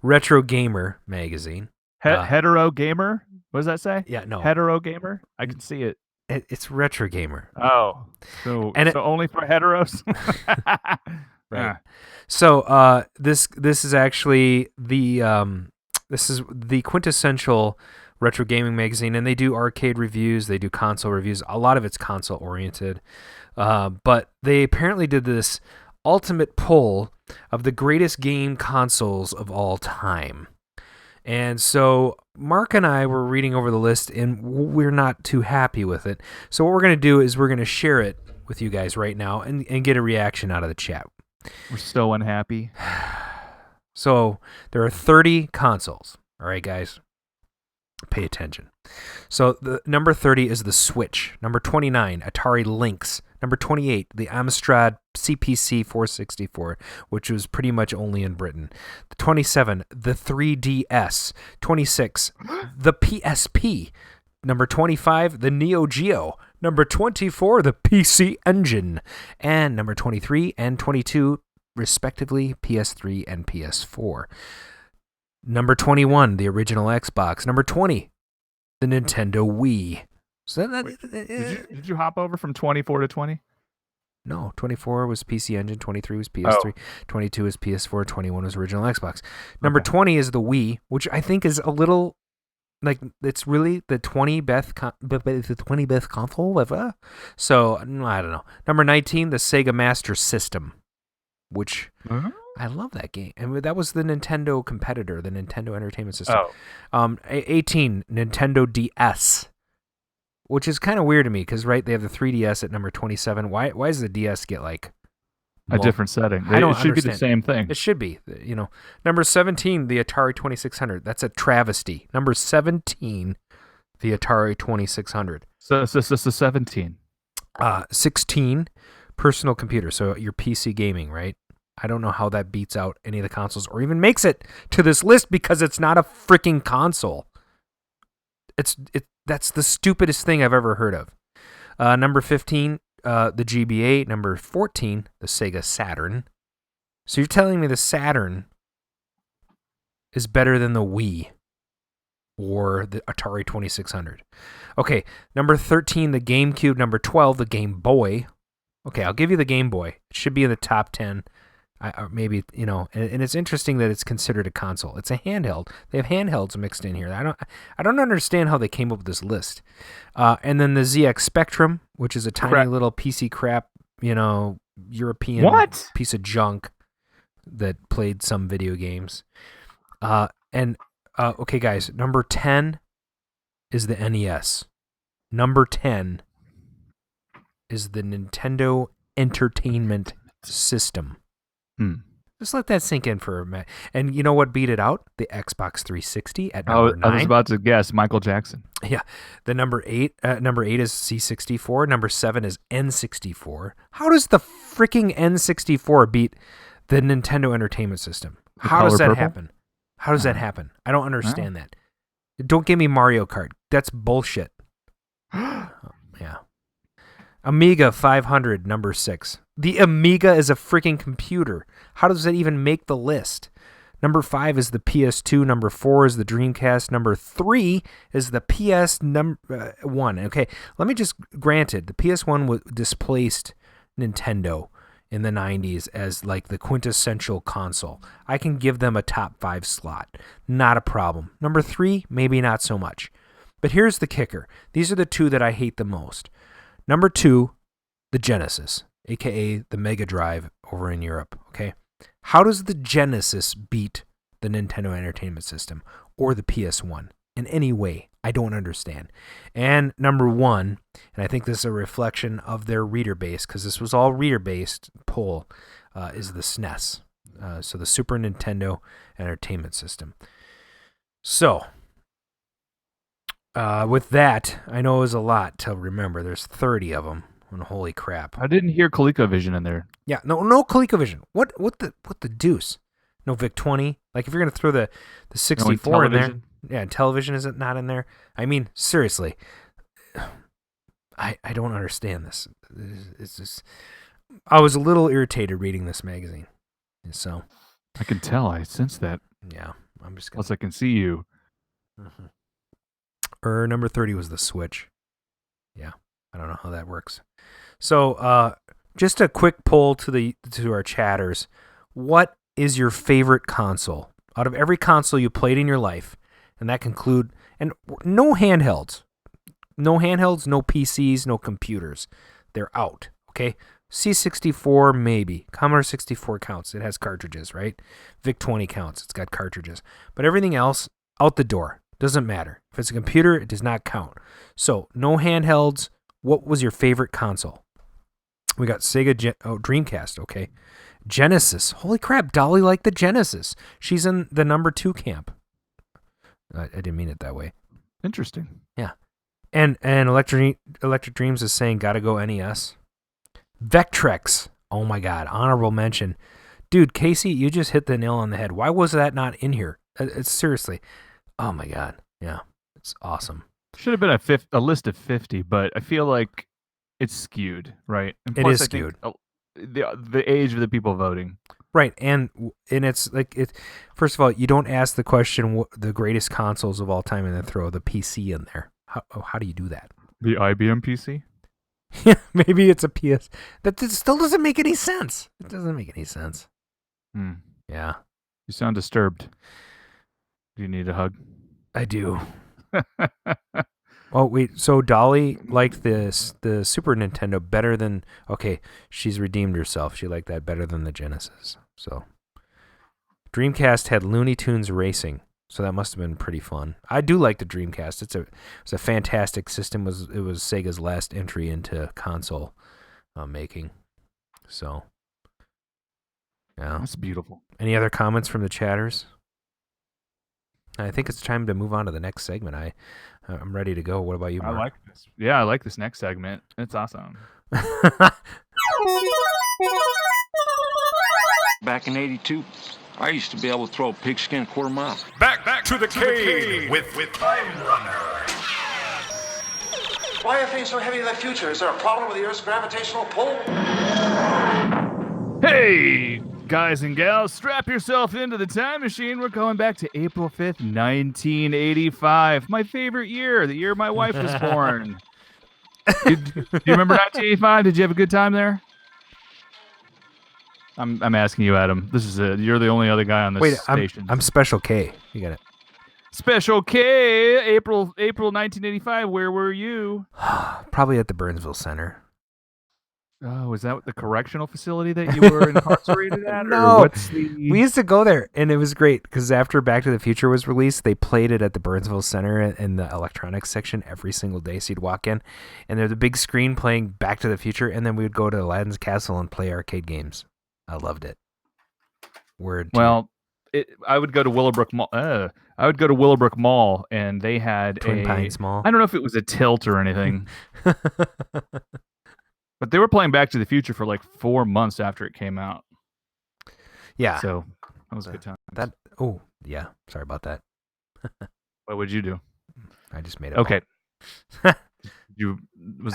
Retro Gamer magazine. Hetero Gamer? What does that say? Yeah, no. Hetero Gamer? I can see it. It's Retro Gamer. Oh, so only for heteros? Right. So this is actually the quintessential retro gaming magazine, and they do arcade reviews, they do console reviews. A lot of it's console oriented, but they apparently did this ultimate poll of the greatest game consoles of all time. And so Mark and I were reading over the list, and we're not too happy with it. So what we're going to do is we're going to share it with you guys right now and get a reaction out of the chat. We're so unhappy. So there are 30 consoles. All right, guys, pay attention. So the number 30 is the Switch. Number 29, Atari Lynx. Number 28, the Amstrad CPC 464, which was pretty much only in Britain. 27, the 3DS. 26, the PSP. Number 25, the Neo Geo. Number 24, the PC Engine. And number 23 and 22, respectively, PS3 and PS4. Number 21, the original Xbox. Number 20, the Nintendo Wii. So Did you hop over from 24 to 20? No, 24 was PC Engine, 23 was PS3, 22 was PS4, 21 was original Xbox. Number 20 is the Wii, which I think is a little like it's really the 20 best console ever. So I don't know. Number 19, the Sega Master System, which I love that game. And that was the Nintendo competitor, the Nintendo Entertainment System. 18, Nintendo DS, which is kind of weird to me because, right, they have the 3DS at number 27. Why does the DS get like a different setting? I don't It should understand. be the same thing. It should be, you know. Number 17, the Atari 2600. That's a travesty. Number 17, the Atari 2600. So 17. 16, personal computer. So your PC gaming, right? I don't know how that beats out any of the consoles or even makes it to this list because it's not a freaking console. That's the stupidest thing I've ever heard of. Number 15, the GBA. Number 14, the Sega Saturn. So you're telling me the Saturn is better than the Wii or the Atari 2600. Okay, number 13, the GameCube. Number 12, the Game Boy. Okay, I'll give you the Game Boy. It should be in the top 10. Maybe, you know, and it's interesting that it's considered a console. It's a handheld. They have handhelds mixed in here. I don't understand how they came up with this list. And then the ZX Spectrum, which is a tiny little PC crap, you know, European piece of junk that played some video games. Okay, guys, number 10 is the NES. Number 10 is the Nintendo Entertainment System. Just let that sink in for a minute. And you know what beat it out? The Xbox 360 at number 9. I was about to guess Michael Jackson. Yeah. The number 8 is C64. Number 7 is N64. How does the freaking N64 beat the Nintendo Entertainment System? How does that happen? How does that happen? I don't understand that. Don't give me Mario Kart. That's bullshit. Yeah. Amiga 500, number 6. The Amiga is a freaking computer. How does that even make the list? Number 5 is the PS2. Number 4 is the Dreamcast. Number 3 is the PS1. Okay, let me just, granted, the PS1 displaced Nintendo in the 90s as like the quintessential console. I can give them a top 5 slot. Not a problem. Number 3, maybe not so much. But here's the kicker. These are the two that I hate the most. Number 2, the Genesis, a.k.a. the Mega Drive over in Europe, okay? How does the Genesis beat the Nintendo Entertainment System or the PS1 in any way? I don't understand. And number 1, and I think this is a reflection of their reader base, because this was all reader-based poll, is the SNES, so the Super Nintendo Entertainment System. So, with that, I know it was a lot to remember. There's 30 of them. And holy crap! I didn't hear ColecoVision in there. Yeah, no ColecoVision. What the deuce? No VIC-20. Like if you're gonna throw the 64 in there, yeah, television isn't not in there. I mean, seriously, I don't understand this. It's just, I was a little irritated reading this magazine. So I can tell. I sense that. Yeah, I'm just. Plus, I can see you. Mm-hmm. Number 30 was the Switch. Yeah. I don't know how that works. So, just a quick poll to our chatters. What is your favorite console out of every console you played in your life? And that can include no handhelds, no PCs, no computers. They're out. Okay, C64 maybe. Commodore 64 counts. It has cartridges, right? VIC-20 counts. It's got cartridges. But everything else out the door. Doesn't matter. If it's a computer, it does not count. So no handhelds. What was your favorite console? We got Sega Dreamcast, okay. Genesis. Holy crap, Dolly liked the Genesis. She's in the number 2 camp. I didn't mean it that way. Interesting. Yeah. And Electric Dreams is saying gotta go NES. Vectrex. Oh my god, honorable mention. Dude, Casey, you just hit the nail on the head. Why was that not in here? It's seriously. Oh my god. Yeah. It's awesome. Should have been a list of 50, but I feel like it's skewed, right? And it plus, is skewed. The age of the people voting. Right, and it's like it. First of all, you don't ask the question what the greatest consoles of all time and then throw the PC in there. How do you do that? The IBM PC? Yeah, maybe it's a PS. That still doesn't make any sense. It doesn't make any sense. Yeah. You sound disturbed. Do you need a hug? I do. Oh wait, so Dolly liked the Super Nintendo better than. Okay, she's redeemed herself. She liked that better than the Genesis. So Dreamcast had Looney Tunes Racing, so that must have been pretty fun. I do like the Dreamcast. It's a fantastic system. It was Sega's last entry into console making. So, yeah. That's beautiful. Any other comments from the chatters? I think it's time to move on to the next segment. I'm ready to go. What about you, Mark? I like this. Yeah, I like this next segment. It's awesome. Back in '82, I used to be able to throw a pigskin quarter mile. Back to the Cade with Time Runner. Why are things so heavy in the future? Is there a problem with the Earth's gravitational pull? Hey, guys and gals, strap yourself into the time machine. We're going back to April 5th, 1985. My favorite year, the year my wife was born. Do you remember 1985? Did you have a good time there? I'm asking you, Adam. This is you're the only other guy on this station. I'm Special K. You got it. Special K, April 1985. Where were you? Probably at the Burnsville Center. Oh, was that the correctional facility that you were incarcerated at? No, or we used to go there, and it was great because after Back to the Future was released, they played it at the Burnsville Center in the electronics section every single day. So you'd walk in, and there's a big screen playing Back to the Future, and then we would go to Aladdin's Castle and play arcade games. I loved it. Well, I would go to Willowbrook Mall. I would go to Willowbrook Mall, and they had Twin Pines Mall. I don't know if it was a tilt or anything. But they were playing Back to the Future for like 4 months after it came out. Yeah. So that was a good time. Yeah. Sorry about that. What would you do? I just made it. Okay. I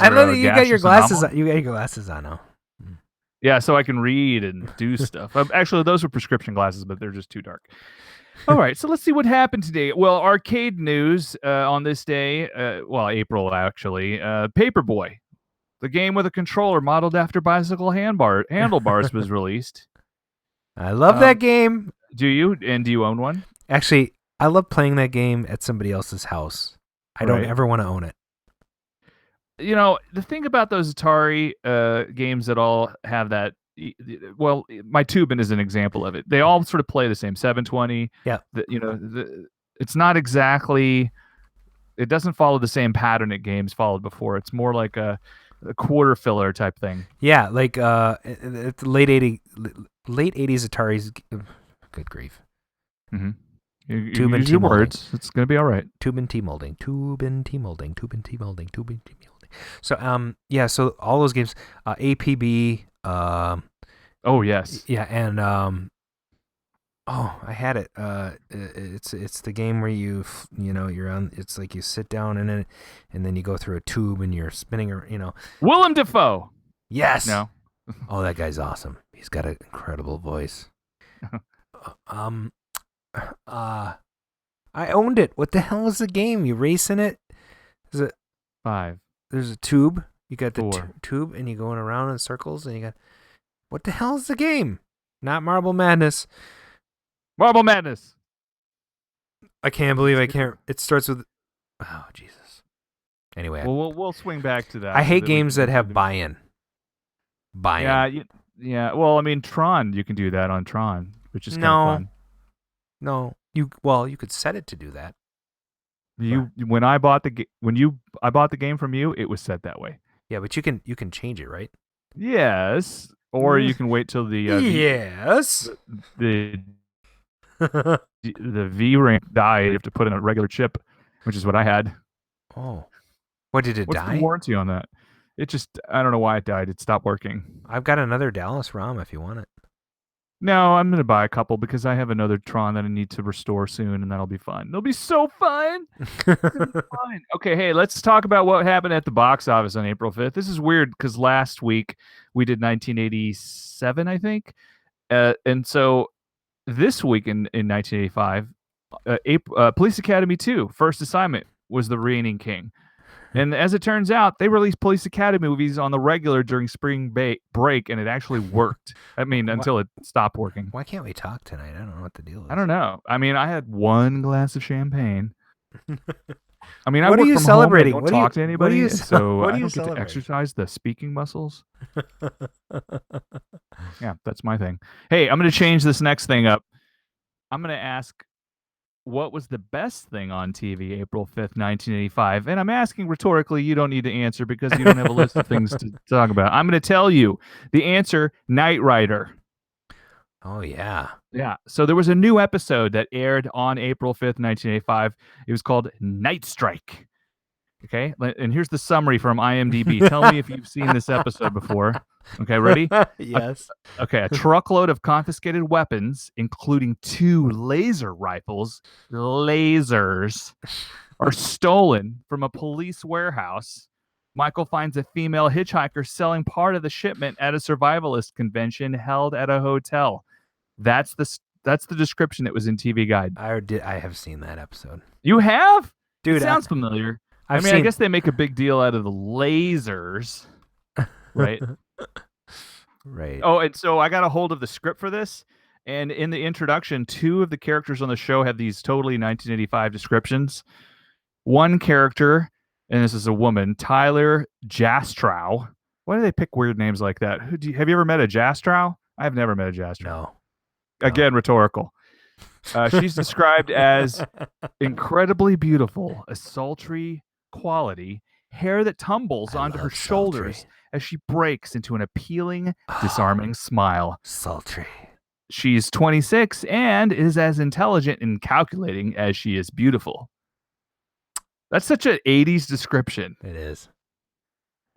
know that you got your glasses on. You got your glasses on now. Yeah, so I can read and do stuff. Actually, those were prescription glasses, but they're just too dark. All right, so let's see what happened today. Well, arcade news on this day, April actually, Paperboy. The game with a controller modeled after bicycle handlebars was released. I love that game. Do you? And do you own one? Actually, I love playing that game at somebody else's house. I don't ever want to own it. You know, the thing about those Atari games that all have that, well, my Tubin is an example of it. They all sort of play the same. 720. Yeah. It's not exactly, it doesn't follow the same pattern that games followed before. It's more like a quarter filler type thing. Yeah, like it's late 80s Atari's. Good grief. Mm-hmm. Tube and use your words. It's gonna be all right. Tube and T molding. So so all those games, APB. Oh yes. Yeah, and I had it. It's the game where you're on. It's like you sit down in it, and then you go through a tube, and you're spinning. Willem Dafoe. Yes. No. Oh, that guy's awesome. He's got an incredible voice. I owned it. What the hell is the game? You race in it? Is it 5? There's a tube. You got the 4. tube, and you're going around in circles, and you got. What the hell is the game? Not Marble Madness. Marble Madness. I can't believe I can't. It starts with. Oh Jesus. Anyway, well, we'll swing back to that. I hate games that have buy-in. Yeah. Well, I mean, Tron. You can do that on Tron, which is kind of fun. No, you could set it to do that. When I bought I bought the game from you, it was set that way. Yeah, but you can change it, right? Yes, or you can wait till the yes the V-Ring died. You have to put in a regular chip, which is what I had. Oh, what did it die? What's the warranty on that? It just, I don't know why it died. It stopped working. I've got another Dallas ROM if you want it. No, I'm going to buy a couple because I have another Tron that I need to restore soon, and that'll be fun. It'll be so fun. Fun. Okay, hey, let's talk about what happened at the box office on April 5th. This is weird because last week we did 1987, I think. And so this week in 1985, Police Academy 2, First Assignment, was the reigning king. And as it turns out, they released Police Academy movies on the regular during spring break, and it actually worked. I mean, until it stopped working. Why can't we talk tonight? I don't know what the deal is. I don't know. I mean, I had one glass of champagne. I mean, I what work are you from celebrating? home. I don't talk to anybody, so what I are you don't get to exercise the speaking muscles. Yeah, that's my thing. Hey, I'm going to change this next thing up. I'm going to ask, what was the best thing on TV April 5th, 1985? And I'm asking rhetorically. You don't need to answer because you don't have a list of things to talk about. I'm going to tell you the answer, Knight Rider. Oh, yeah. Yeah. So there was a new episode that aired on April 5th, 1985. It was called Night Strike. Okay. And here's the summary from IMDb. Tell me if you've seen this episode before. Okay. Ready? Yes. Okay. A truckload of confiscated weapons, including 2 laser rifles, lasers, are stolen from a police warehouse. Michael finds a female hitchhiker selling part of the shipment at a survivalist convention held at a hotel. That's the description that was in TV Guide. I have seen that episode. You have? Dude, it sounds familiar. I I guess they make a big deal out of the lasers, right? Right. Oh, and so I got a hold of the script for this, and in the introduction, 2 of the characters on the show have these totally 1985 descriptions. One character, and this is a woman, Tyler Jastrow. Why do they pick weird names like that? Have you ever met a Jastrow? I've never met a Jastrow. No. Again, rhetorical. She's described as incredibly beautiful, a sultry quality, hair that tumbles onto her shoulders as she breaks into an appealing, disarming smile. Sultry. She's 26 and is as intelligent and calculating as she is beautiful. That's such an 80s description. It is.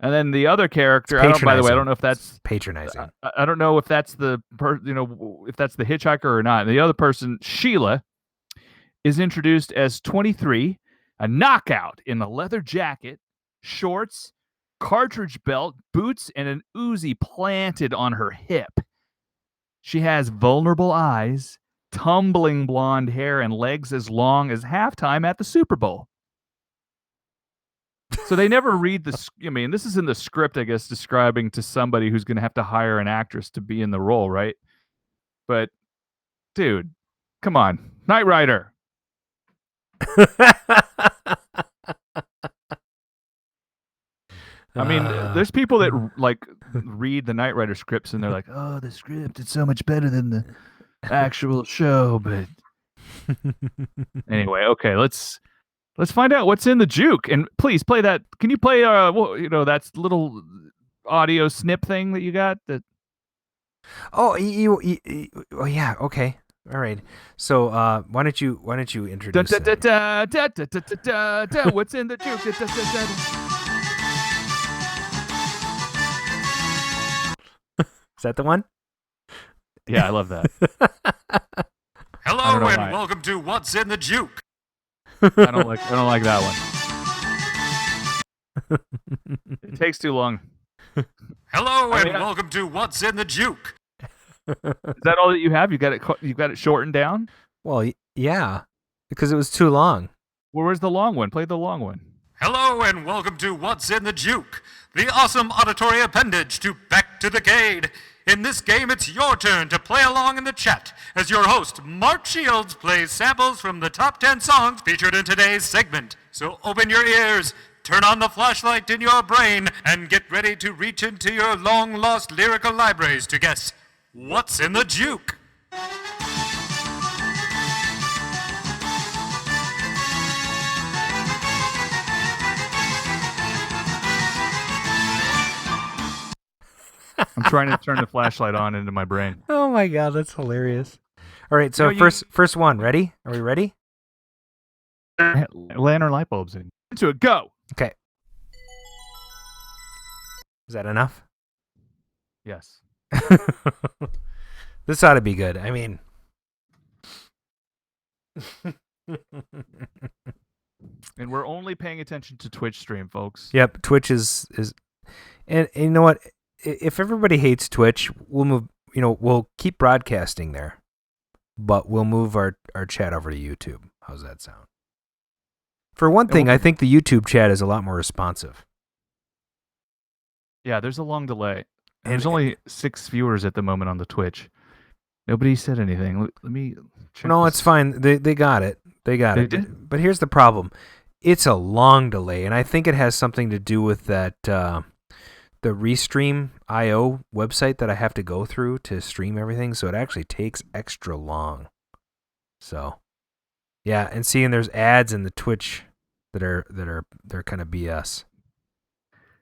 And then the other character, by the way, I don't know if that's patronizing. I don't know if that's if that's the hitchhiker or not. And the other person, Sheila, is introduced as 23, a knockout in a leather jacket, shorts, cartridge belt, boots, and an Uzi planted on her hip. She has vulnerable eyes, tumbling blonde hair, and legs as long as halftime at the Super Bowl. So they never read the. I mean, this is in the script, I guess, describing to somebody who's going to have to hire an actress to be in the role, right? But, dude, come on, Knight Rider. I mean, there's people that read the Knight Rider scripts and they're like, "Oh, the script, it's so much better than the actual show." But anyway, okay, let's find out what's in the juke. And please play that. Can you play that little audio snip thing that you got? That. Oh, oh yeah. Okay. All right. So why don't you introduce? What's in the juke? Is that the one? Yeah, I love that. Hello and welcome to What's in the Juke. I don't like that one. It takes too long. Hello and welcome to What's in the Juke. Is that all that you have? You got it shortened down? Well, yeah, because it was too long. Well, where's the long one? Play the long one. Hello and welcome to What's in the Juke, the awesome auditory appendage to Back to the Cade. In this game, it's your turn to play along in the chat as your host, Mark Shields, plays samples from the top 10 songs featured in today's segment. So open your ears, turn on the flashlight in your brain, and get ready to reach into your long-lost lyrical libraries to guess what's in the juke. I'm trying to turn the flashlight on into my brain. Oh my god, that's hilarious. All right, so first one, ready? Are we ready? Lantern light bulbs in. Into it, go. Okay. Is that enough? Yes. This ought to be good. I mean, and we're only paying attention to Twitch stream, folks. Yep, Twitch is and you know what? If everybody hates Twitch, we'll move. We'll keep broadcasting there, but we'll move our chat over to YouTube. How's that sound? For one thing, I think the YouTube chat is a lot more responsive. Yeah, there's a long delay. And there's only 6 viewers at the moment on the Twitch. Nobody said anything. Let me check. No, it's fine. They got it. They did? But here's the problem. It's a long delay, and I think it has something to do with that the Restream.io website that I have to go through to stream everything, so it actually takes extra long. So, yeah, and seeing there's ads in the Twitch they're kind of BS.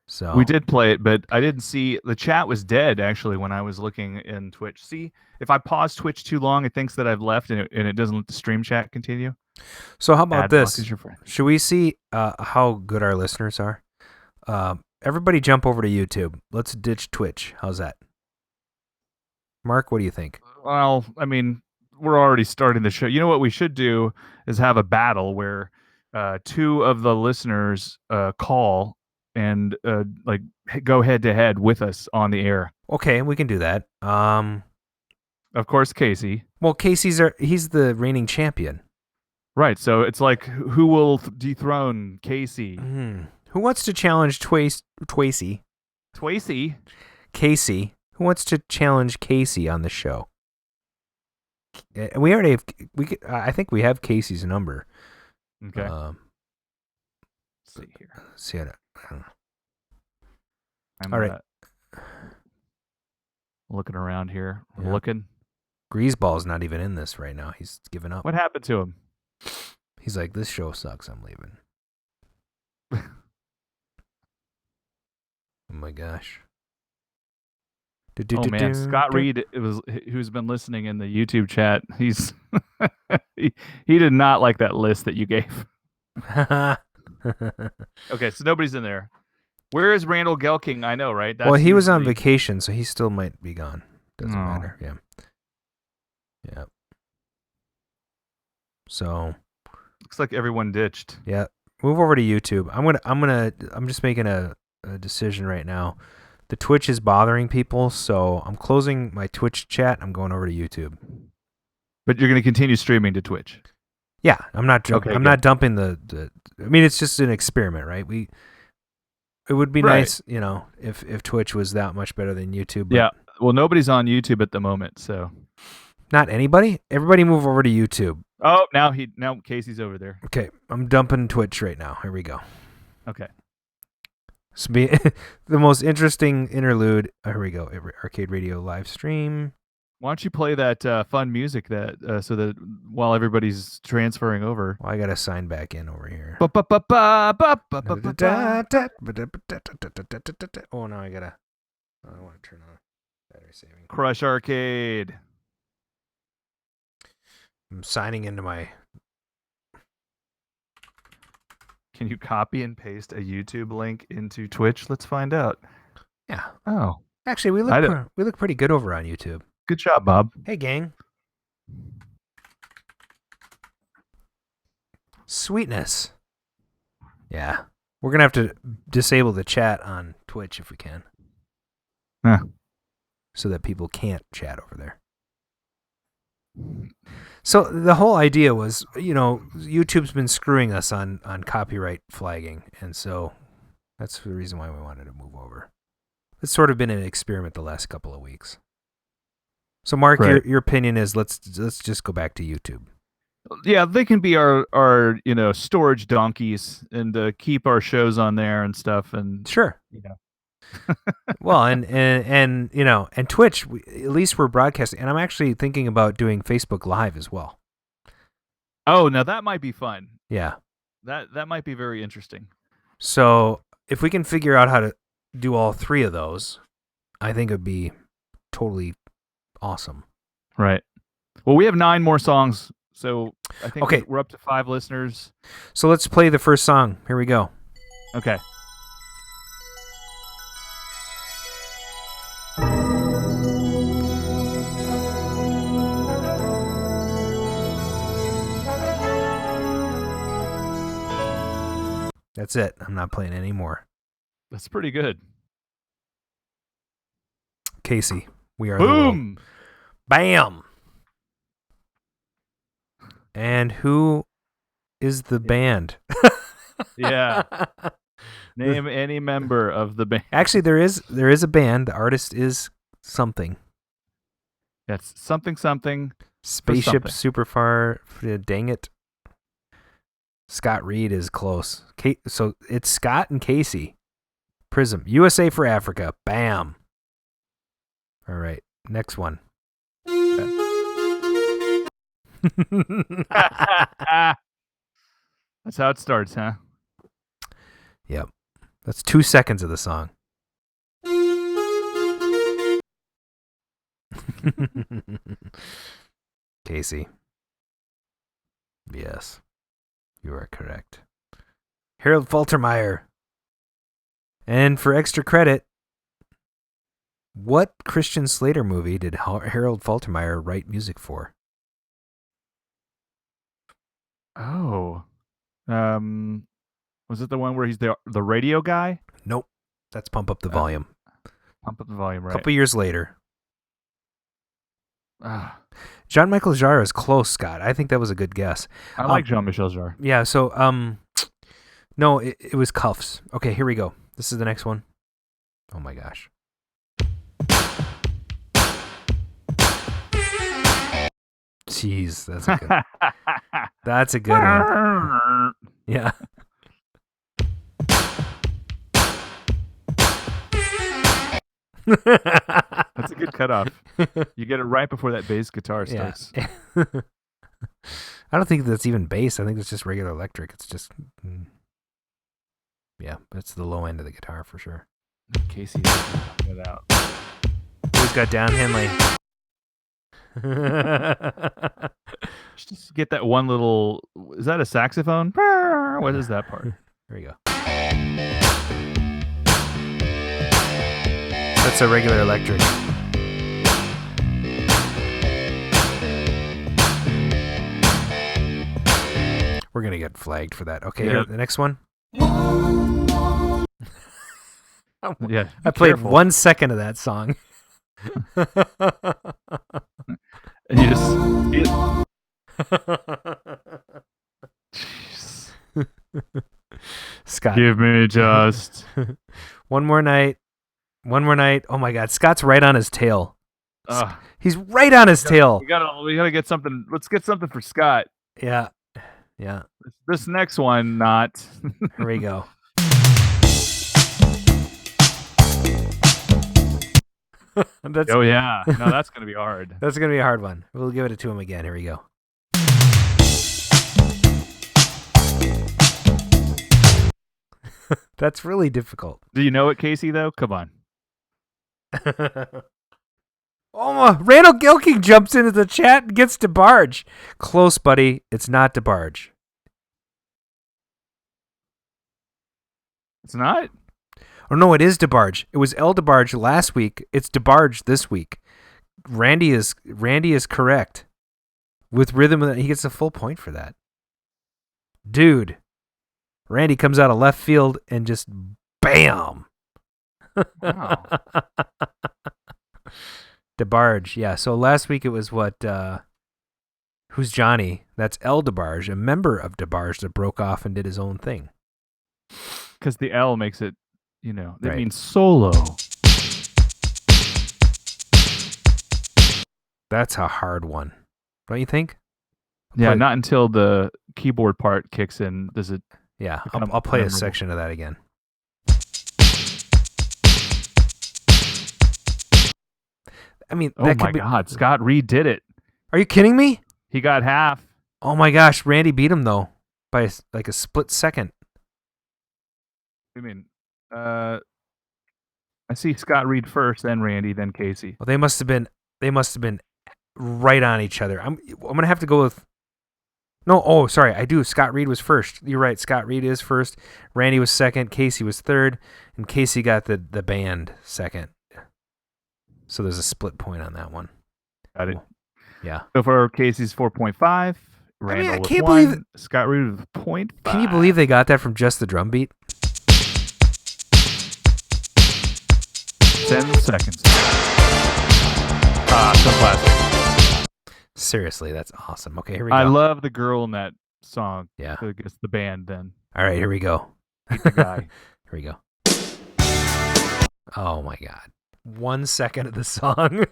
So We did play it, but I didn't see the chat was dead actually when I was looking in Twitch. See, if I pause Twitch too long, it thinks that I've left and it doesn't let the stream chat continue. So how about Ad block this? is your friend. Should we see how good our listeners are? Everybody jump over to YouTube. Let's ditch Twitch. How's that? Mark, what do you think? Well, I mean, we're already starting the show. You know what we should do is have a battle where two of the listeners call and like go head to head with us on the air. Okay, we can do that. Of course, Casey. Well, he's the reigning champion. Right, so it's like who will dethrone Casey? Who wants to challenge Twacey? Casey. Who wants to challenge Casey on the show? We already have. I think we have Casey's number. Okay. Let's see here. See, I don't know. All right. Looking around here. Yeah. Looking. Greaseball's not even in this right now. He's given up. What happened to him? He's like, this show sucks. I'm leaving. Oh my gosh. Oh man, Scott Reed who's been listening in the YouTube chat. He's he did not like that list that you gave. Okay, so nobody's in there. Where is Randall Gelking? I know, right? Well, he was on vacation, so he still might be gone. Doesn't Oh. matter. Yeah. Yeah. So Looks like everyone ditched. yeah, move over to YouTube. I'm just making a decision right now. The Twitch is bothering people, so I'm closing my Twitch chat. I'm going over to YouTube. But you're going to continue streaming to Twitch. Yeah, I'm not. Okay, I'm good. not dumping the. I mean, it's just an experiment, right? It would be Right. nice, if Twitch was that much better than YouTube. But Yeah. Well, nobody's on YouTube at the moment, so. Not anybody. Everybody move over to YouTube. Oh, now Casey's over there. Okay, I'm dumping Twitch right now. Here we go. Okay. So the most interesting interlude. Here we go. Arcade Radio live stream. Why don't you play that fun music that so that while everybody's transferring over. Well, I gotta sign back in over here. Oh, Oh, no, I want to turn on battery saving. Crush Arcade. I'm signing into my. Can you copy and paste a YouTube link into Twitch? Let's find out. Yeah. Oh, Actually, we look pretty good over on YouTube. good job, Bob. Hey, gang. Sweetness. Yeah. We're going to have to disable the chat on Twitch if we can. Huh. So that people can't chat over there. So the whole idea was, YouTube's been screwing us on copyright flagging. And so that's the reason why we wanted to move over. It's sort of been an experiment the last couple of weeks. So, Mark, Right. your opinion is let's just go back to YouTube. Yeah, they can be our storage donkeys and keep our shows on there and stuff. And Sure. Well, and Twitch, at least we're broadcasting. And I'm actually thinking about doing Facebook Live as well. Oh, now that might be fun. Yeah. That might be very interesting. So if we can figure out how to do all three of those, I think it would be totally awesome. Right. Well, we have 9 more songs, so I think Okay. we're up to 5 listeners. So let's play the first song. Here we go. Okay. That's it. I'm not playing any more. That's pretty good. Casey, we are the world. Boom! Bam! And who is the band? Yeah. Name any member of the band. Actually, there is a band. The artist is something. That's something. Spaceship something. Superfar. Dang it. Scott Reed is close. So it's Scott and Casey. Prism. USA for Africa. Bam. All right. Next one. That's how it starts, huh? Yep. That's 2 seconds of the song. Casey. Yes. You are correct. Harold Faltermeyer. And for extra credit, what Christian Slater movie did Harold Faltermeyer write music for? Oh. Was it the one where he's the radio guy? Nope. That's Pump Up the Volume. Pump up the volume, right? A couple years later. Ah, Jean-Michel Jarre is close, Scott. I think that was a good guess. I like Jean-Michel Jarre. Yeah, so, no, it was Cuffs. Okay, here we go. This is the next one. Oh my gosh. Jeez, that's a good one. Yeah. That's a good cutoff. You get it right before that bass guitar starts. Yeah. I don't think that's even bass. I think it's just regular electric. It's just, yeah, it's the low end of the guitar for sure. Casey, get it out. Who's got down Henley? Just get that one little. Is that a saxophone? What is that part? Here we go. That's a regular electric. We're going to get flagged for that. Okay, Yeah. The next one. Yeah, I played careful. 1 second of that song. And you just. Jeez. Scott. Give me just. One more night. One more night. Oh my God. Scott's right on his tail. He's right on his tail. We gotta get something. Let's get something for Scott. Yeah. Yeah. This next one, not. Here we go. Oh yeah. No, that's gonna be hard. That's going to be a hard one. We'll give it to him again. Here we go. That's really difficult. Do you know it, Casey? Though, come on. Oh, Randall Gilking jumps into the chat and gets DeBarge. Close, buddy. It's not DeBarge. It's not. Oh no, it is DeBarge. It was El DeBarge last week. It's DeBarge this week. Randy is correct. With rhythm, he gets a full point for that. Dude, Randy comes out of left field and just bam. Wow. DeBarge, yeah. So last week it was what? Who's Johnny? That's El DeBarge, a member of DeBarge that broke off and did his own thing. Because the L makes it, it Right. means solo. That's a hard one, don't you think? Yeah, not until the keyboard part kicks in does it. Yeah, become I'll play a memorable. section of that again. I mean, Oh that my could be... God, Scott redid it. Are you kidding me? He got half. Oh my gosh, Randy beat him though by like a split second. I mean, I see Scott read first, then Randy, then Casey. Well, they must have been right on each other. I'm gonna have to go with. No, oh sorry, I do. Scott Reed was first. You're right. Scott Reed is first. Randy was second. Casey was third, and Casey got the band second. So there's a split point on that one. Got it. Yeah. So for Casey's 4.5, Randall I with can't 1, believe Scott Reed with 0.5. Can you believe they got that from just the drum beat? 10 seconds. So classic. Seriously, that's awesome. Okay, here we go. I love the girl in that song. Yeah. I guess the band then. All right, here we go. The guy. Here we go. Oh my God. 1 second of the song.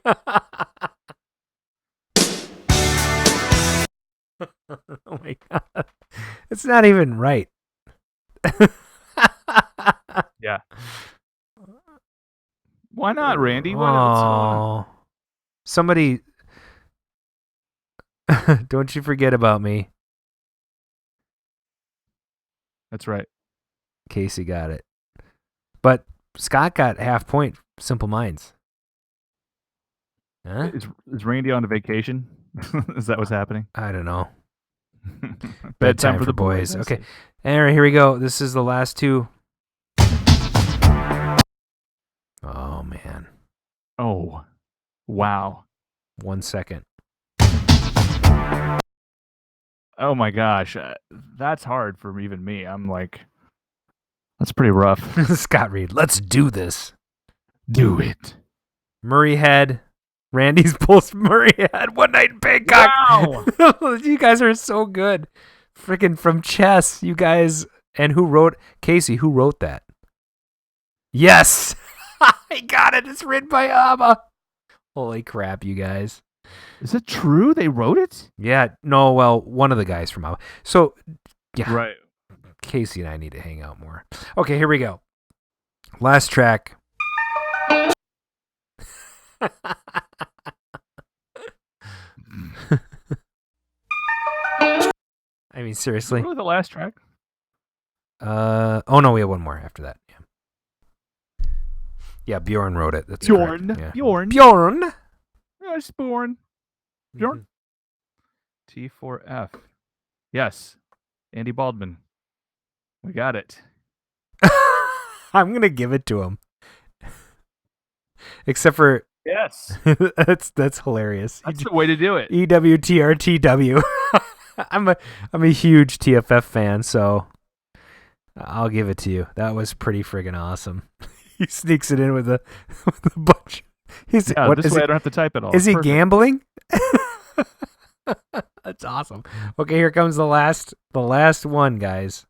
Oh my God. It's not even right. Yeah. Why not, Randy? Oh. Somebody Don't you forget about me. That's right. Casey got it. But Scott got half point. Simple Minds. Huh? Is Randy on a vacation? Is that what's happening? I don't know. Bedtime for the boys. Okay. All right, here we go. This is the last two. Oh, man. Oh, wow. 1 second. Oh my gosh, that's hard for even me. I'm like, that's pretty rough. Scott Reed, let's do this. Do it. Murray Head. Randy's post Murray Head. One Night in Bangkok. Wow. You guys are so good. Freaking from chess, you guys. And who wrote? Casey, who wrote that? Yes. I got it. It's written by Abba. Holy crap, you guys. Is it true? They wrote it? Yeah. No, well, one of the guys from Abba. So, yeah. Right. Casey and I need to hang out more. Okay, here we go. Last track. I mean, seriously. Really the last track? Oh no, we have one more after that. Yeah, Bjorn wrote it. That's Bjorn. correct. Yeah. Bjorn. Bjorn. Yes, Bjorn. Bjorn. T4F. Yes. Andy Baldwin. We got it. I'm gonna give it to him. Except for Yes. that's hilarious. That's the way to do it. EWTRTW. I'm a huge TFF fan, so I'll give it to you. That was pretty friggin' awesome. He sneaks it in with a bunch. This way I don't have to type it all. Is he Perfect. gambling? That's awesome. Okay, here comes the last one, guys.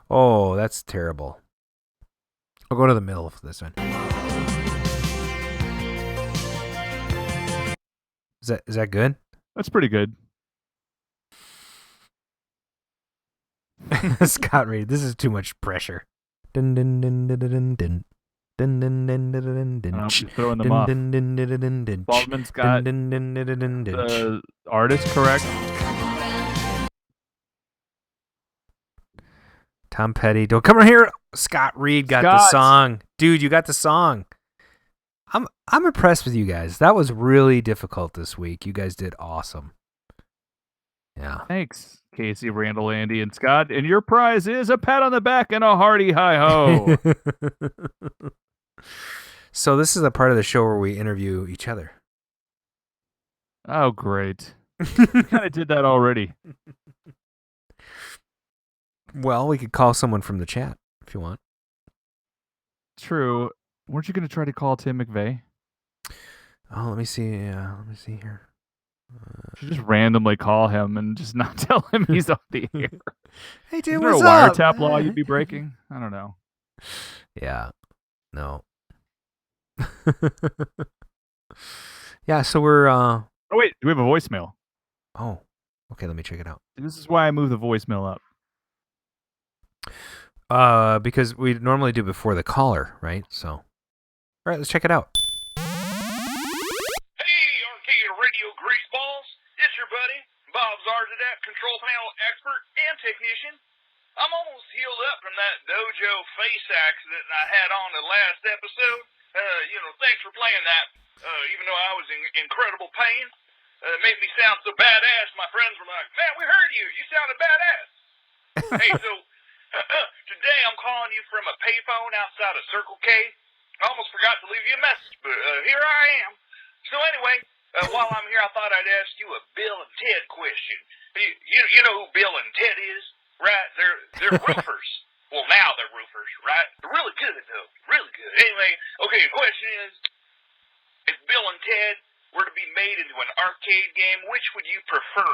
Oh, that's terrible. I'll go to the middle for this one. Is that good? That's pretty good. Scott Reed, this is too much pressure. Dun, dun, dun, dun, dun, dun. Dun, dun, dun, dun, dun, dun, I'm ch. throwing them Dun, off. dun, dun, dun, dun, dun, ch. Baldwin's got Dun, dun, dun, dun, dun, dun, ch. the artist correct. Tom Petty, don't come around here. Scott Reed got the Scott. song. Dude, you got the song. I'm impressed with you guys. That was really difficult this week. You guys did awesome. Yeah. Thanks, Casey, Randall, Andy, and Scott. And your prize is a pat on the back and a hearty hi-ho. So this is a part of the show where we interview each other. Oh, great. We kind of did that already. Well, we could call someone from the chat if you want. True. Weren't you going to try to call Tim McVeigh? Oh, let me see. Yeah, let me see here. You should just randomly call him and just not tell him he's on the air. Hey, dude, Is there what's a up? wiretap law you'd be breaking? I don't know. Yeah. No. Yeah, so we're Oh, wait. Do we have a voicemail? oh. Okay, let me check it out. This is why I moved the voicemail up. Because we normally do before the caller, right? So, all right, let's check it out. Hey, RcadeRadio greaseballs. It's your buddy, Bob Zarzadeck, control panel expert and technician. I'm almost healed up from that dojo face accident I had on the last episode. Thanks for playing that. Even though I was in incredible pain. It made me sound so badass. My friends were like, man, we heard you. You sounded badass. Hey, so today I'm calling you from a payphone outside of Circle K. I almost forgot to leave you a message, but here I am. So anyway, while I'm here, I thought I'd ask you a Bill and Ted question. You know who Bill and Ted is, right? They're roofers. Well, now they're roofers, right? They're really good, though. Really good. Anyway, okay, the question is, if Bill and Ted were to be made into an arcade game, which would you prefer?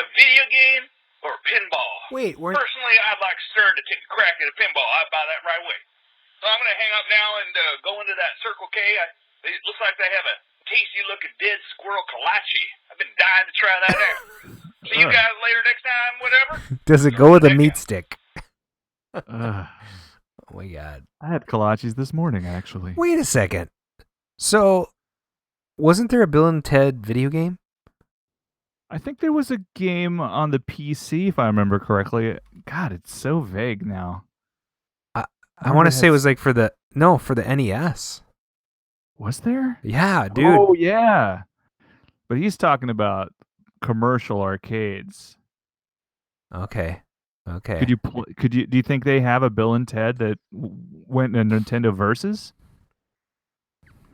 A video game or pinball? Wait, Personally, I'd like Stern to take a crack at a pinball. I'd buy that right away. So I'm going to hang up now and go into that Circle K. It looks like they have a tasty-looking dead squirrel kolache. I've been dying to try that out. See you guys later next time, whatever. Does it go with a meat stick? Uh, Oh my god. I had kolaches this morning, actually. Wait a second. So, wasn't there a Bill and Ted video game? I think there was a game on the PC, if I remember correctly. God, it's so vague now. I want to say it was like for the NES. Was there? Yeah, dude. Oh, yeah. But he's talking about commercial arcades. Okay. Do you think they have a Bill and Ted that went in Nintendo Versus?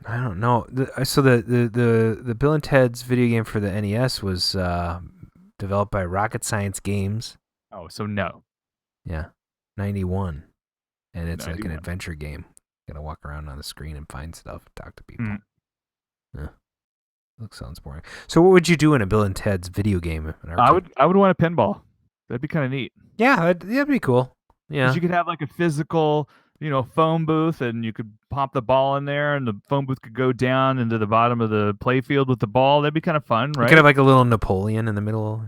I don't know. So the Bill and Ted's video game for the NES was developed by Rocket Science Games. Oh, so no. Yeah, 91, and it's like an 91. adventure game. You gotta walk around on the screen and find stuff, talk to people. Yeah, that sounds boring. So what would you do in a Bill and Ted's video game? I would want a pinball. That'd be kind of neat. Yeah, that'd be cool. Yeah, 'cause you could have like a physical, phone booth, and you could pop the ball in there, and the phone booth could go down into the bottom of the play field with the ball. That'd be kind of fun, right? You could have like a little Napoleon in the middle.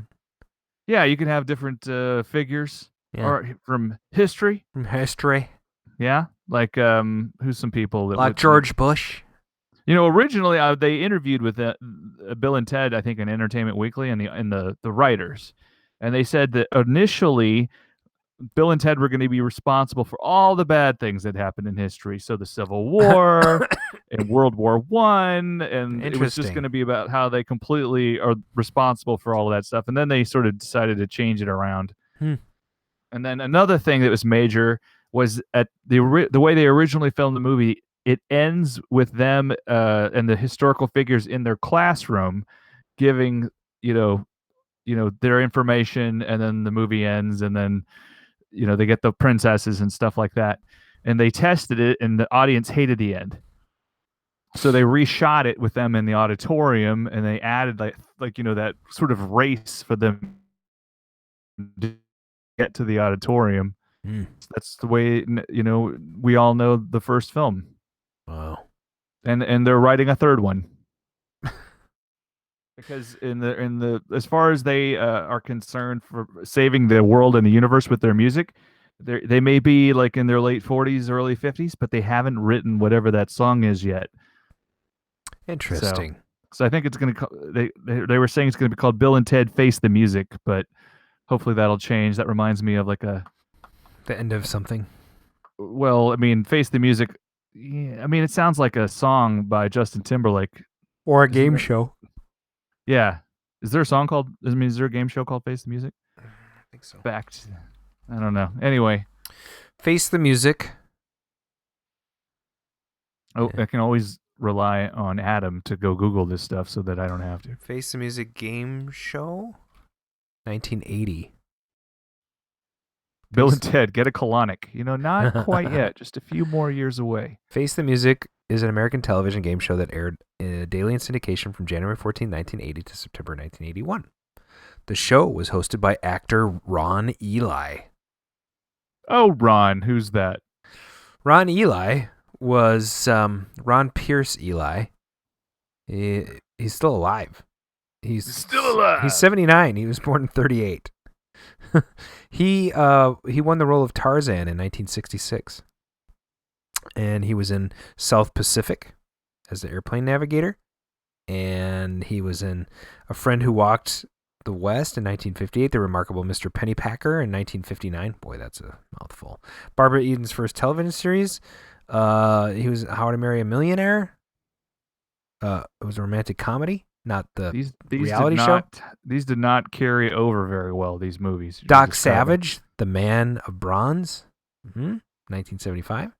Yeah, you could have different figures or from history. From history. Yeah, like who's some people that like George Bush. Originally they interviewed with Bill and Ted, I think, in Entertainment Weekly, and the writers, and they said that initially Bill and Ted were going to be responsible for all the bad things that happened in history. So the Civil War and World War One, and it was just going to be about how they completely are responsible for all of that stuff. And then they sort of decided to change it around. And then another thing that was major was at the way they originally filmed the movie. It ends with them and the historical figures in their classroom giving their information, and then the movie ends, and then they get the princesses and stuff like that. And they tested it, and the audience hated the end. So they reshot it with them in the auditorium, and they added like that sort of race for them to get to the auditorium. That's the way we all know the first film. Wow. And they're writing a third one. Because in the as far as they are concerned for saving the world and the universe with their music, they may be like in their late 40s, early 50s, but they haven't written whatever that song is yet. Interesting. So I think it's going to they were saying it's going to be called Bill and Ted Face the Music, but hopefully that'll change. That reminds me of like the end of something. Well, I mean, Face the Music. Yeah, I mean, it sounds like a song by Justin Timberlake or a game show. Yeah. Is there a game show called Face the Music? I think so. I don't know. Anyway. Face the Music. Oh, I can always rely on Adam to go Google this stuff so that I don't have to. Face the Music game show? 1980. Bill and Ted, get a colonic. Not quite yet. Just a few more years away. Face the Music is an American television game show that aired daily in syndication from January 14, 1980 to September 1981. The show was hosted by actor Ron Ely. Oh, Ron. Who's that? Ron Ely was Ron Pierce Ely. He's still alive. He's still alive. He's 79. He was born in 38. He won the role of Tarzan in 1966. And he was in South Pacific as the airplane navigator. And he was in A Friend Who Walked the West in 1958. The Remarkable Mr. Pennypacker in 1959. Boy, that's a mouthful. Barbara Eden's first television series. He was How to Marry a Millionaire. It was a romantic comedy, not the reality show. These did not carry over very well, these movies. Doc Savage, The Man of Bronze, 1975.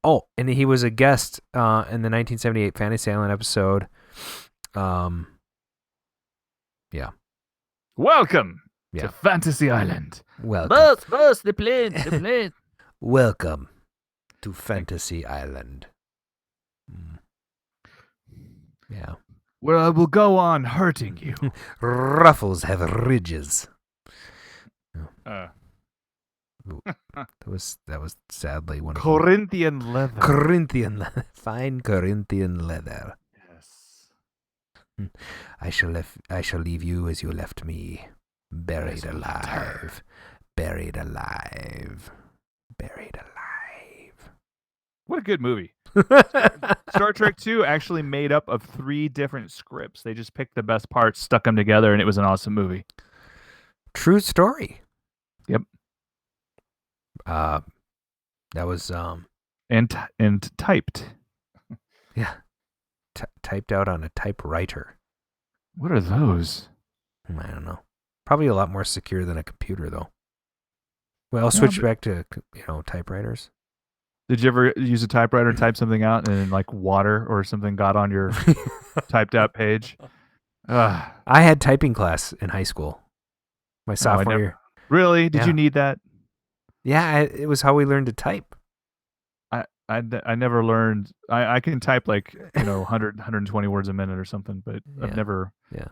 Oh, and he was a guest in the 1978 Fantasy Island episode. Yeah. Welcome to Fantasy Island. Welcome. Boss, the plane. Welcome to Fantasy Island. Yeah. Where I will go on hurting you. Ruffles have ridges. That was sadly one of Corinthian leather. Fine Corinthian leather. Yes. I shall leave you as you left me, buried alive. What a good movie. Star Trek 2 actually made up of 3 different scripts. They just picked the best parts, stuck them together, and it was an awesome movie. True story. Yep. That was And typed. yeah, typed out on a typewriter. What are those? I don't know. Probably a lot more secure than a computer, though. Well, switch back to typewriters. Did you ever use a typewriter and type something out, and then like water or something got on your typed out page? I had typing class in high school. My sophomore year. Really? Did Yeah. you need that? Yeah, it was how we learned to type. I never learned. I can type like 100 120 words a minute or something, but I've never. Yeah.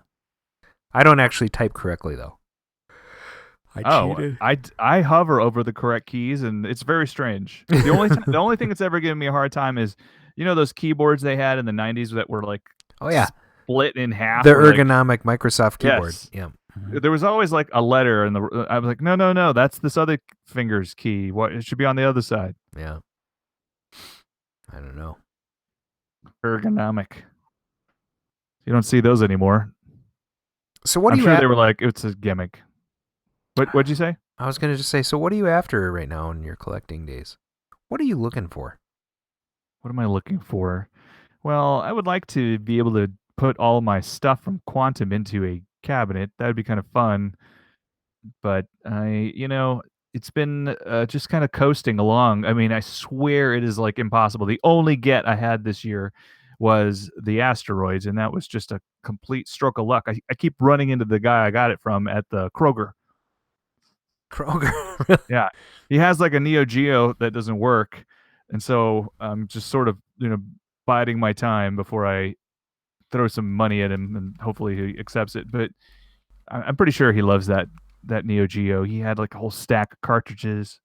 I don't actually type correctly though. I cheated. I hover over the correct keys, and it's very strange. The only thing that's ever given me a hard time is those keyboards they had in the 90s that were like split in half. The ergonomic Microsoft keyboard. Yes. Yeah. There was always like a letter, and I was like, no, that's this other finger's key. What? It should be on the other side. Yeah. I don't know. Ergonomic. You don't see those anymore. So what I'm are you? sure they were like, it's a gimmick. What'd you say? I was going to just say, so what are you after right now in your collecting days? What are you looking for? What am I looking for? Well, I would like to be able to put all my stuff from Quantum into a cabinet. That would be kind of fun. But it's been just kind of coasting along. I mean, I swear it is like impossible. The only get I had this year was the asteroids, and that was just a complete stroke of luck. I keep running into the guy I got it from at the Kroger. Yeah, he has like a Neo Geo that doesn't work, and so I'm just sort of biding my time before I throw some money at him, and hopefully he accepts it. But I'm pretty sure he loves that Neo Geo. He had like a whole stack of cartridges.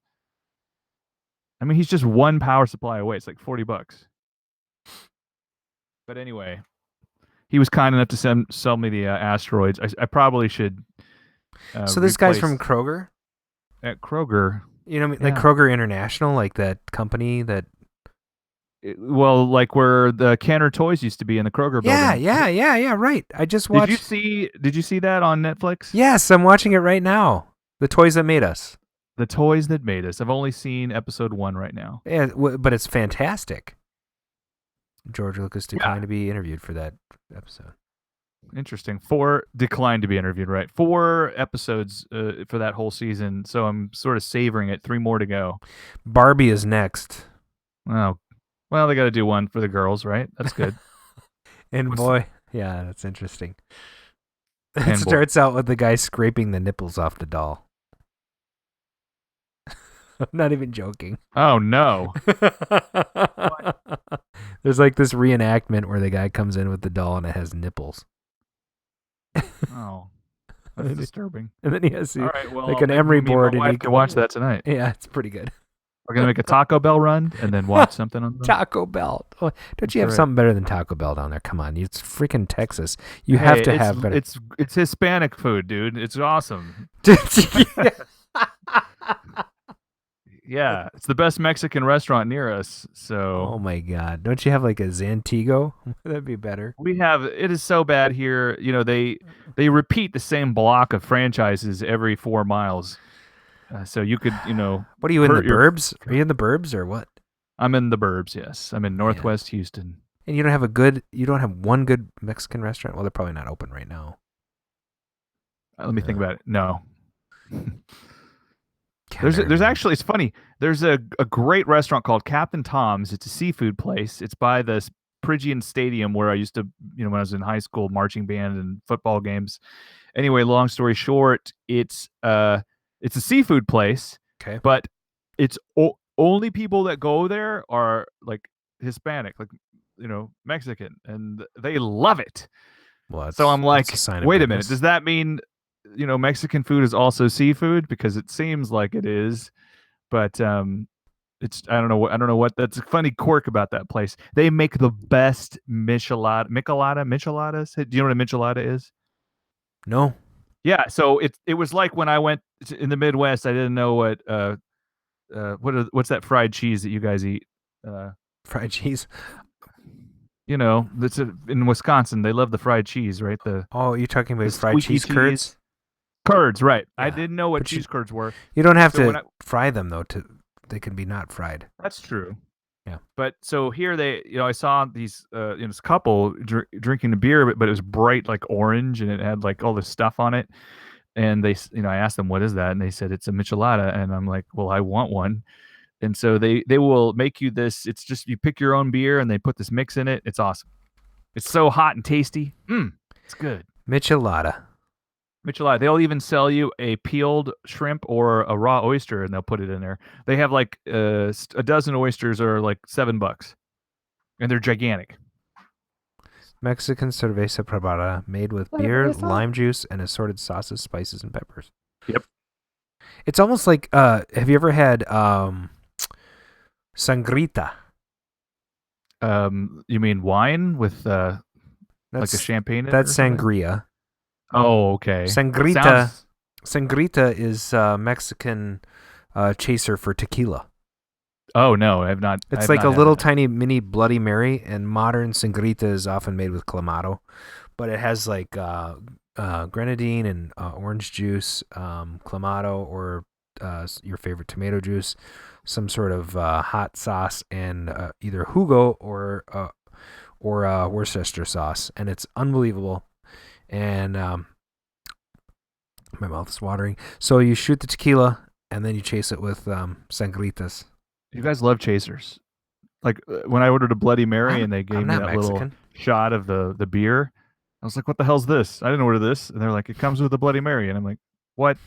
I mean, he's just one power supply away. It's like $40. But anyway, he was kind enough to sell me the asteroids. I probably should. So this guy's from Kroger? At Kroger. Like Kroger International, like that company that. Well, like where the Canner Toys used to be in the Kroger building. Yeah, right. I just watched. Did you see that on Netflix? Yes, I'm watching it right now. The Toys That Made Us. The Toys That Made Us. I've only seen episode 1 right now. Yeah, but it's fantastic. George Lucas declined to be interviewed for that episode. Interesting. 4 declined to be interviewed, right? 4 episodes for that whole season, so I'm sort of savoring it. 3 more to go. Barbie is next. Oh, well, they got to do one for the girls, right? That's good. That's interesting. It starts out with the guy scraping the nipples off the doll. I'm not even joking. Oh, no. There's like this reenactment where the guy comes in with the doll and it has nipples. Oh, that's disturbing. And then he has all right, well, like an emery board. And he can watch that tonight. Yeah, it's pretty good. We're going to make a Taco Bell run and then watch something on the... Taco Bell. Oh, don't you have something better than Taco Bell down there? Come on. It's freaking Texas. You have to have better. It's Hispanic food, dude. It's awesome. Yeah, it's the best Mexican restaurant near us. So. Oh my God! Don't you have like a Zantigo? That'd be better. It is so bad here. They repeat the same block of franchises every 4 miles. So you could, What are you in the burbs? Are you in the burbs or what? I'm in the burbs. Yes, I'm in Northwest Houston. And you don't have one good Mexican restaurant. Well, they're probably not open right now. Let me think about it. No. There's actually, it's funny. There's a great restaurant called Captain Tom's. It's a seafood place. It's by the Phrygian Stadium where I used to, when I was in high school, marching band and football games. Anyway, long story short, it's a seafood place. Okay. But it's only people that go there are like Hispanic, like Mexican, and they love it. Well, so I'm like, wait a minute, goodness. does that mean Mexican food is also seafood? Because it seems like it is, but it's I don't know what that's a funny quirk about that place. They make the best micheladas. Do you know what a michelada is? No. Yeah, so it was like when I went in the Midwest, I didn't know what what's that fried cheese that you guys eat? Fried cheese. You know, in Wisconsin, they love the fried cheese, right? The You're talking about the fried squeaky cheese curds? Curds, right. I Yeah, didn't know what but cheese curds were. You don't have So to fry them, though. They can be not fried. That's true. Yeah. But so here I saw these, this couple drinking a beer, but it was bright like orange and it had like all this stuff on it. And they, I asked them, what is that? And they said, it's a michelada. And I'm like, well, I want one. And so they will make you this. It's just, you pick your own beer and they put this mix in it. It's awesome. It's so hot and tasty. It's good. Michelada. They'll even sell you a peeled shrimp or a raw oyster, and they'll put it in there. They have like a dozen oysters are like $7, and they're gigantic. Mexican cerveza preparada, made with beer, lime juice, and assorted sauces, spices, and peppers. Yep. It's almost like, have you ever had sangrita? You mean wine with like a champagne? That's sangria. Oh, okay. Sangrita is Mexican chaser for tequila. Oh no, I have not. It's like a little tiny mini Bloody Mary, and modern sangrita is often made with clamato, but it has like grenadine and orange juice, clamato, or your favorite tomato juice, some sort of hot sauce, and either jugo or Worcestershire sauce, and it's unbelievable. And my mouth is watering. So you shoot the tequila, and then you chase it with sangritas. You guys love chasers. Like when I ordered a Bloody Mary and they gave me that Mexican. little shot of the beer, I was like, "What the hell's this? I didn't order this." And they're like, "It comes with a Bloody Mary," and I'm like, "What?"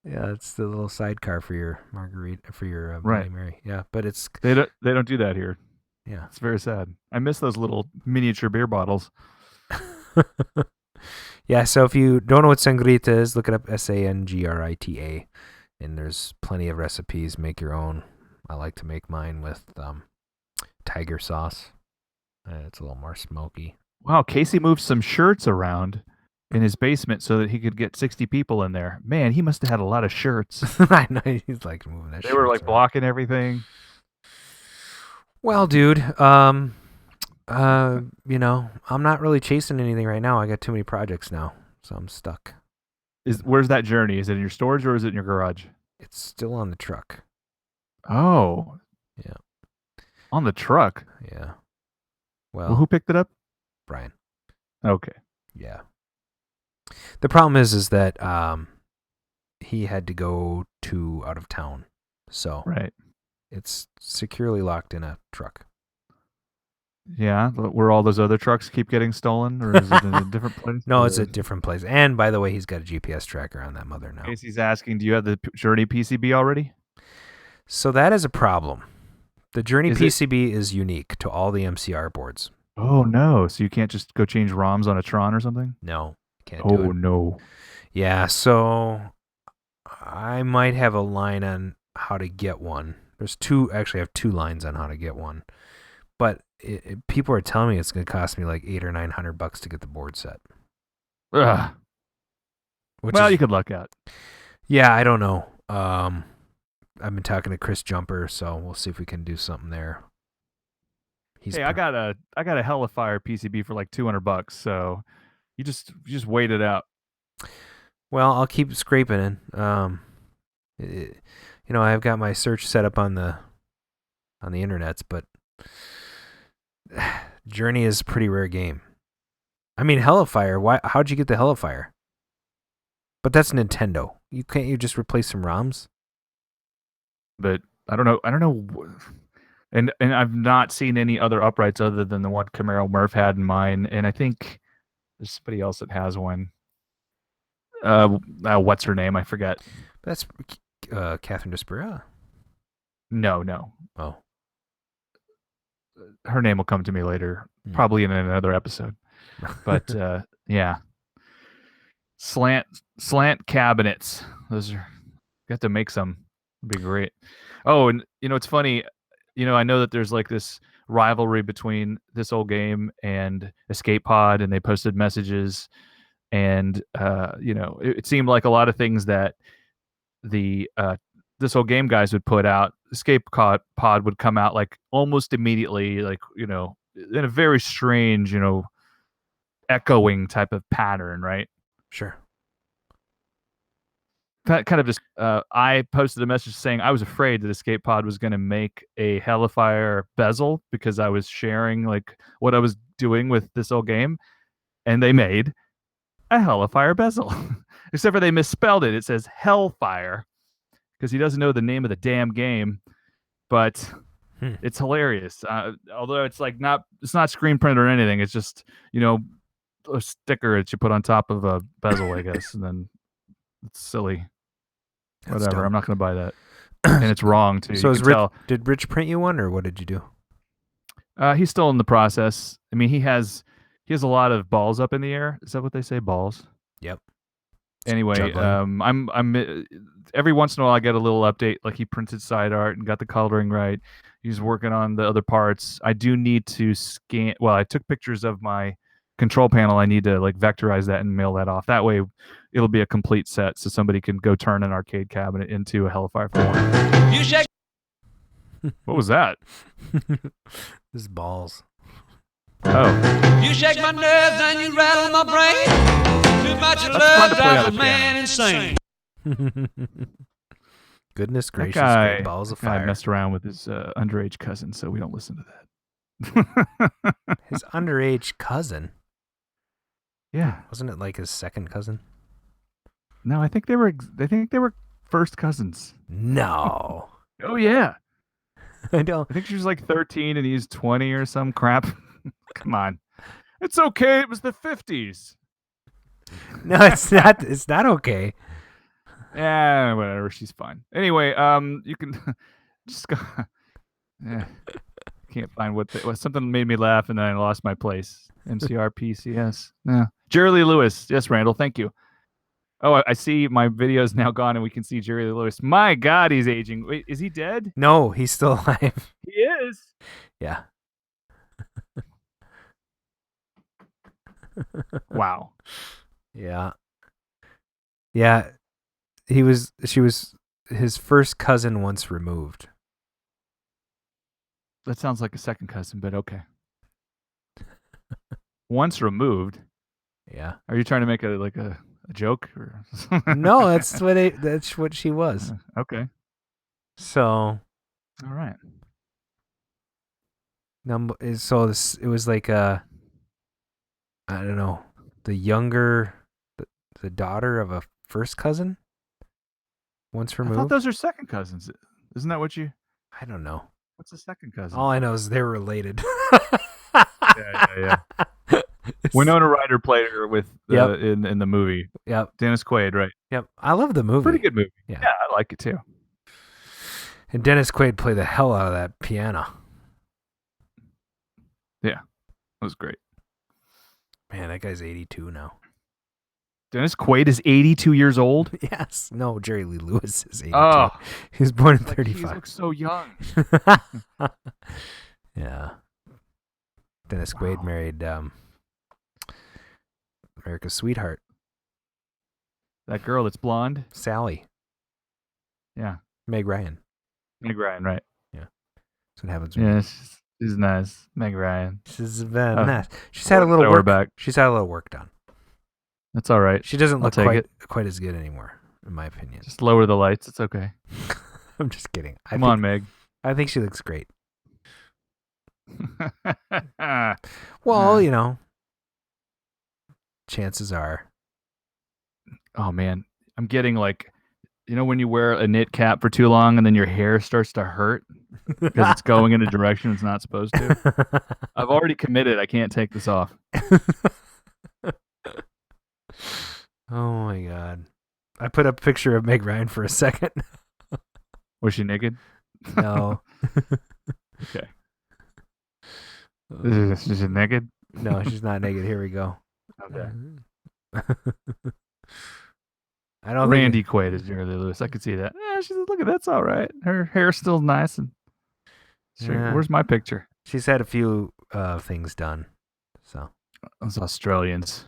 Yeah, it's the little sidecar for your margarita, for your Bloody Right. Mary. Yeah, but it's They don't do that here. Yeah, it's very sad. I miss those little miniature beer bottles. Yeah, so if you don't know what sangrita is, look it up, Sangrita, and there's plenty of recipes. Make your own. I like to make mine with tiger sauce. It's a little more smoky. Wow, Casey moved some shirts around in his basement so that he could get 60 people in there. Man, he must have had a lot of shirts. I know, he's like moving that. They were like blocking everything. Well, dude, I'm not really chasing anything right now. I got too many projects now, so I'm stuck. Where's that journey? Is it in your storage or is it in your garage? It's still on the truck. Oh. Yeah. On the truck? Yeah. Well, who picked it up? Brian. Okay. Yeah. The problem is that he had to go to out of town, so right. It's securely locked in a truck. Yeah, where all those other trucks keep getting stolen, or is it in a different place? No, it's a different place. And by the way, he's got a GPS tracker on that mother now. Casey's asking, do you have the Journey PCB already? So that is a problem. The Journey PCB is unique to all the MCR boards. Oh, no. So you can't just go change ROMs on a Tron or something? No, can't do it. Oh, no. Yeah, so I might have a line on how to get one. Actually, I have 2 lines on how to get one. But people are telling me it's going to cost me like $800 or $900 to get the board set. Ugh. Well, you could luck out. Yeah, I don't know. I've been talking to Chris Jumper, so we'll see if we can do something there. I got a Hellfire PCB for like $200, so you just wait it out. Well, I'll keep scraping in. I've got my search set up on the internets, but Journey is a pretty rare game. I mean, Hellfire. How'd you get the Hellfire? But that's Nintendo. Can't you just replace some ROMs? But I don't know. And I've not seen any other uprights other than the one Camaro Murph had in mine. And I think there's somebody else that has one. What's her name? I forget. That's Catherine Despera. No. Oh. Her name will come to me later, probably in another episode. But yeah. Slant cabinets. Those are, you have to make some. It'd be great. Oh, and it's funny. I know that there's like this rivalry between this old game and Escape Pod, and they posted messages, and it seemed like a lot of things that the this old game guys would put out, Escape Pod would come out like almost immediately, like, in a very strange, echoing type of pattern, right? Sure. That kind of just, I posted a message saying I was afraid that Escape Pod was going to make a Hellfire bezel because I was sharing like what I was doing with this old game, and they made a Hellfire bezel. Except for they misspelled it. It says Hellfire because he doesn't know the name of the damn game, but it's hilarious. Although it's like it's not screen printed or anything. It's just, a sticker that you put on top of a bezel, I guess, and then it's silly. That's Whatever. dumb. I'm not going to buy that. And it's wrong too. So You can did Rich print you one, or what did you do? he's still in the process. I mean, he has a lot of balls up in the air. Is that what they say? Balls. Yep. Anyway, Juggling. I'm every once in a while I get a little update. Like he printed side art and got the coloring right. He's working on the other parts. I do need to scan. Well, I took pictures of my control panel. I need to like vectorize that and mail that off. That way, it'll be a complete set, so somebody can go turn an arcade cabinet into a Hellfire for one. You shake. What was that? This is balls. Oh, You shake my nerves and you rattle my brain. Too much fun love to play on drives a a man insane. Goodness that gracious, guy, great balls of that guy fire. messed around with his underage cousin, so we don't listen to that. His underage cousin. Yeah. Wasn't it like his second cousin? No, I think they were first cousins. No. Oh yeah. I don't. I think she was like 13 and he's 20 or some crap. Come on. It's okay. It was the 50s. No, it's not. It's not okay. Yeah, whatever. She's fine. Anyway, you can just go. Yeah. Can't find what something made me laugh and then I lost my place. MCRPCS. Yeah. Jerry Lee Lewis. Yes, Randall. Thank you. Oh, I see my video is now gone and we can see Jerry Lee Lewis. My God, he's aging. Wait, is he dead? No, he's still alive. He is. Yeah. Wow. Yeah. Yeah. She was his first cousin once removed. That sounds like a second cousin, but okay. Once removed. Yeah. Are you trying to make a joke or No, that's what she was. Okay. So, All right. it was like I don't know, the daughter of a first cousin once I removed. thought those are second cousins. Isn't that what you? I don't know. What's a second cousin? All I know is they're related. Yeah. Winona Ryder played her with in the movie. Yep. Dennis Quaid, right? Yep. I love the movie. Pretty good movie. Yeah. Yeah, I like it too. And Dennis Quaid played the hell out of that piano. Yeah, it was great. Man, that guy's 82 now. Dennis Quaid is 82 years old. Yes. No, Jerry Lee Lewis is 82. Oh, He was born in like, he 35. looks so young. Yeah. Dennis Quaid Wow. married America's sweetheart, That girl that's blonde. Sally. Yeah, Meg Ryan. Meg Ryan, right? That's what happens when Yeah, she's nice. Meg Ryan. she's very Oh. nice. She's had a little Throw her work. back. She's had a little work done. That's all right. She doesn't I'll look take quite as good anymore, in my opinion. Just lower the lights. It's okay. I'm just kidding. Come on, Meg. I think she looks great. Oh, Well, chances are. oh man, I'm getting like, when you wear a knit cap for too long and then your hair starts to hurt because it's going in a direction it's not supposed to. I've already committed. I can't take this off. Oh my God. I put up a picture of Meg Ryan for a second. Was she naked? No. Okay. Is she naked? No, she's not naked. Here we go. Okay. I don't Randy Quaid is Jerry Lee Lewis. I could see that. Yeah, look at that's all right. Her hair's still nice and. Sure. Yeah. Where's my picture? She's had a few things done. So Those Australians.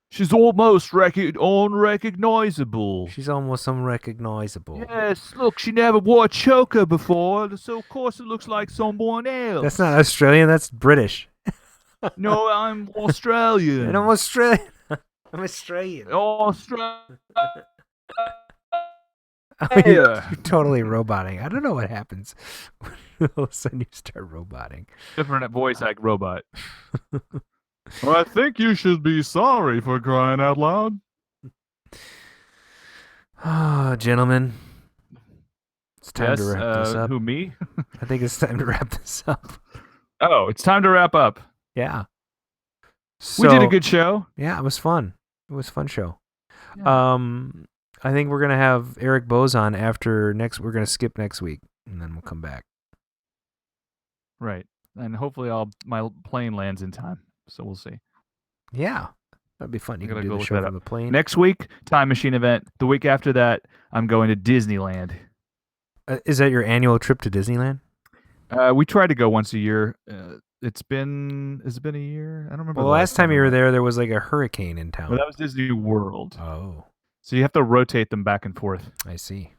She's almost unrecognizable. She's almost unrecognizable. Yes, look, she never wore a choker before, so of course it looks like someone else. That's not Australian, that's British. No, I'm Australian. And I'm Australian. I'm Australian. Australia. You're totally roboting. I don't know what happens when all of a sudden you start roboting. Different voice act robot. Well, I think you should be sorry for crying out loud. Oh, gentlemen. It's time to wrap this up. Who, me? I think it's time to wrap this up. Oh, it's time to wrap up. Yeah. We did a good show. Yeah, it was fun. It was a fun show. Yeah. I think we're going to have Eric Bose on after we're going to skip next week, and then we'll come back. Right. And hopefully my plane lands in time. So we'll see. Yeah. That'd be fun. You can do the show from the plane. Next week, Time Machine event. The week after that, I'm going to Disneyland. Is that your annual trip to Disneyland? We try to go once a year. Has it been a year? I don't remember. Well, the last time you were there was like a hurricane in town. Well, that was Disney World. Oh. So you have to rotate them back and forth. I see.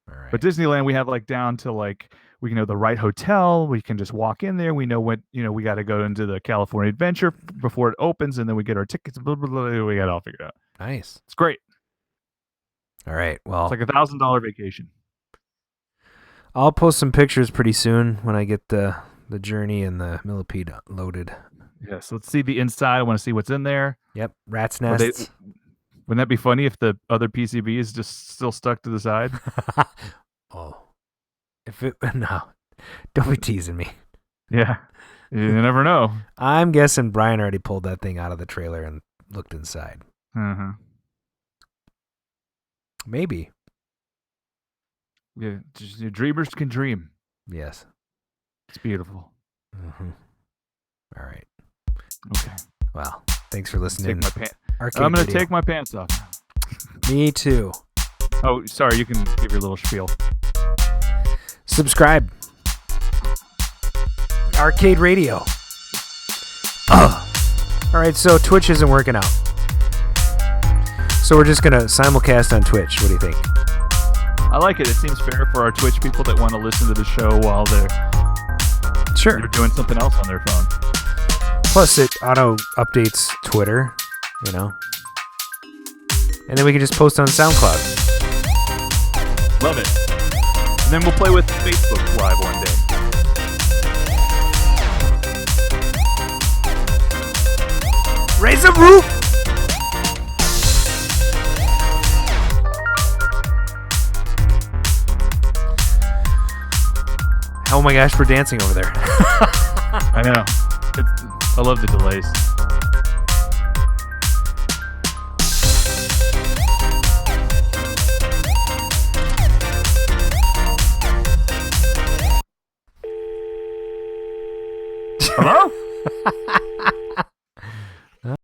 All right. But Disneyland, we have down to we can know the right hotel. We can just walk in there. We know what, we got to go into the California Adventure before it opens, and then we get our tickets. Blah, blah, blah, we got it all figured out. Nice. It's great. All right. Well, it's like $1,000 vacation. I'll post some pictures pretty soon when I get the Journey and the Millipede loaded. Yes. Let's see the inside. I want to see what's in there. Yep. Rat's nests. Wouldn't that be funny if the other PCB is just still stuck to the side? Oh. No, don't be teasing me. Yeah, you never know. I'm guessing Brian already pulled that thing out of the trailer and looked inside. Uh-huh. Maybe. Yeah, dreamers can dream. Yes. It's beautiful. Mm-hmm. All right. Okay. Well, thanks for listening. I'm going to take my pants off. Me too. Oh, sorry. You can give your little spiel. Subscribe. Arcade Radio. All right, so Twitch isn't working out. So we're just going to simulcast on Twitch. What do you think? I like it. It seems fair for our Twitch people that want to listen to the show while they're doing something else on their phone. Plus, it auto updates Twitter, And then we can just post on SoundCloud. Love it. And then we'll play with Facebook Live one day. Raise the roof! Oh my gosh, we're dancing over there. I know. I love the delays.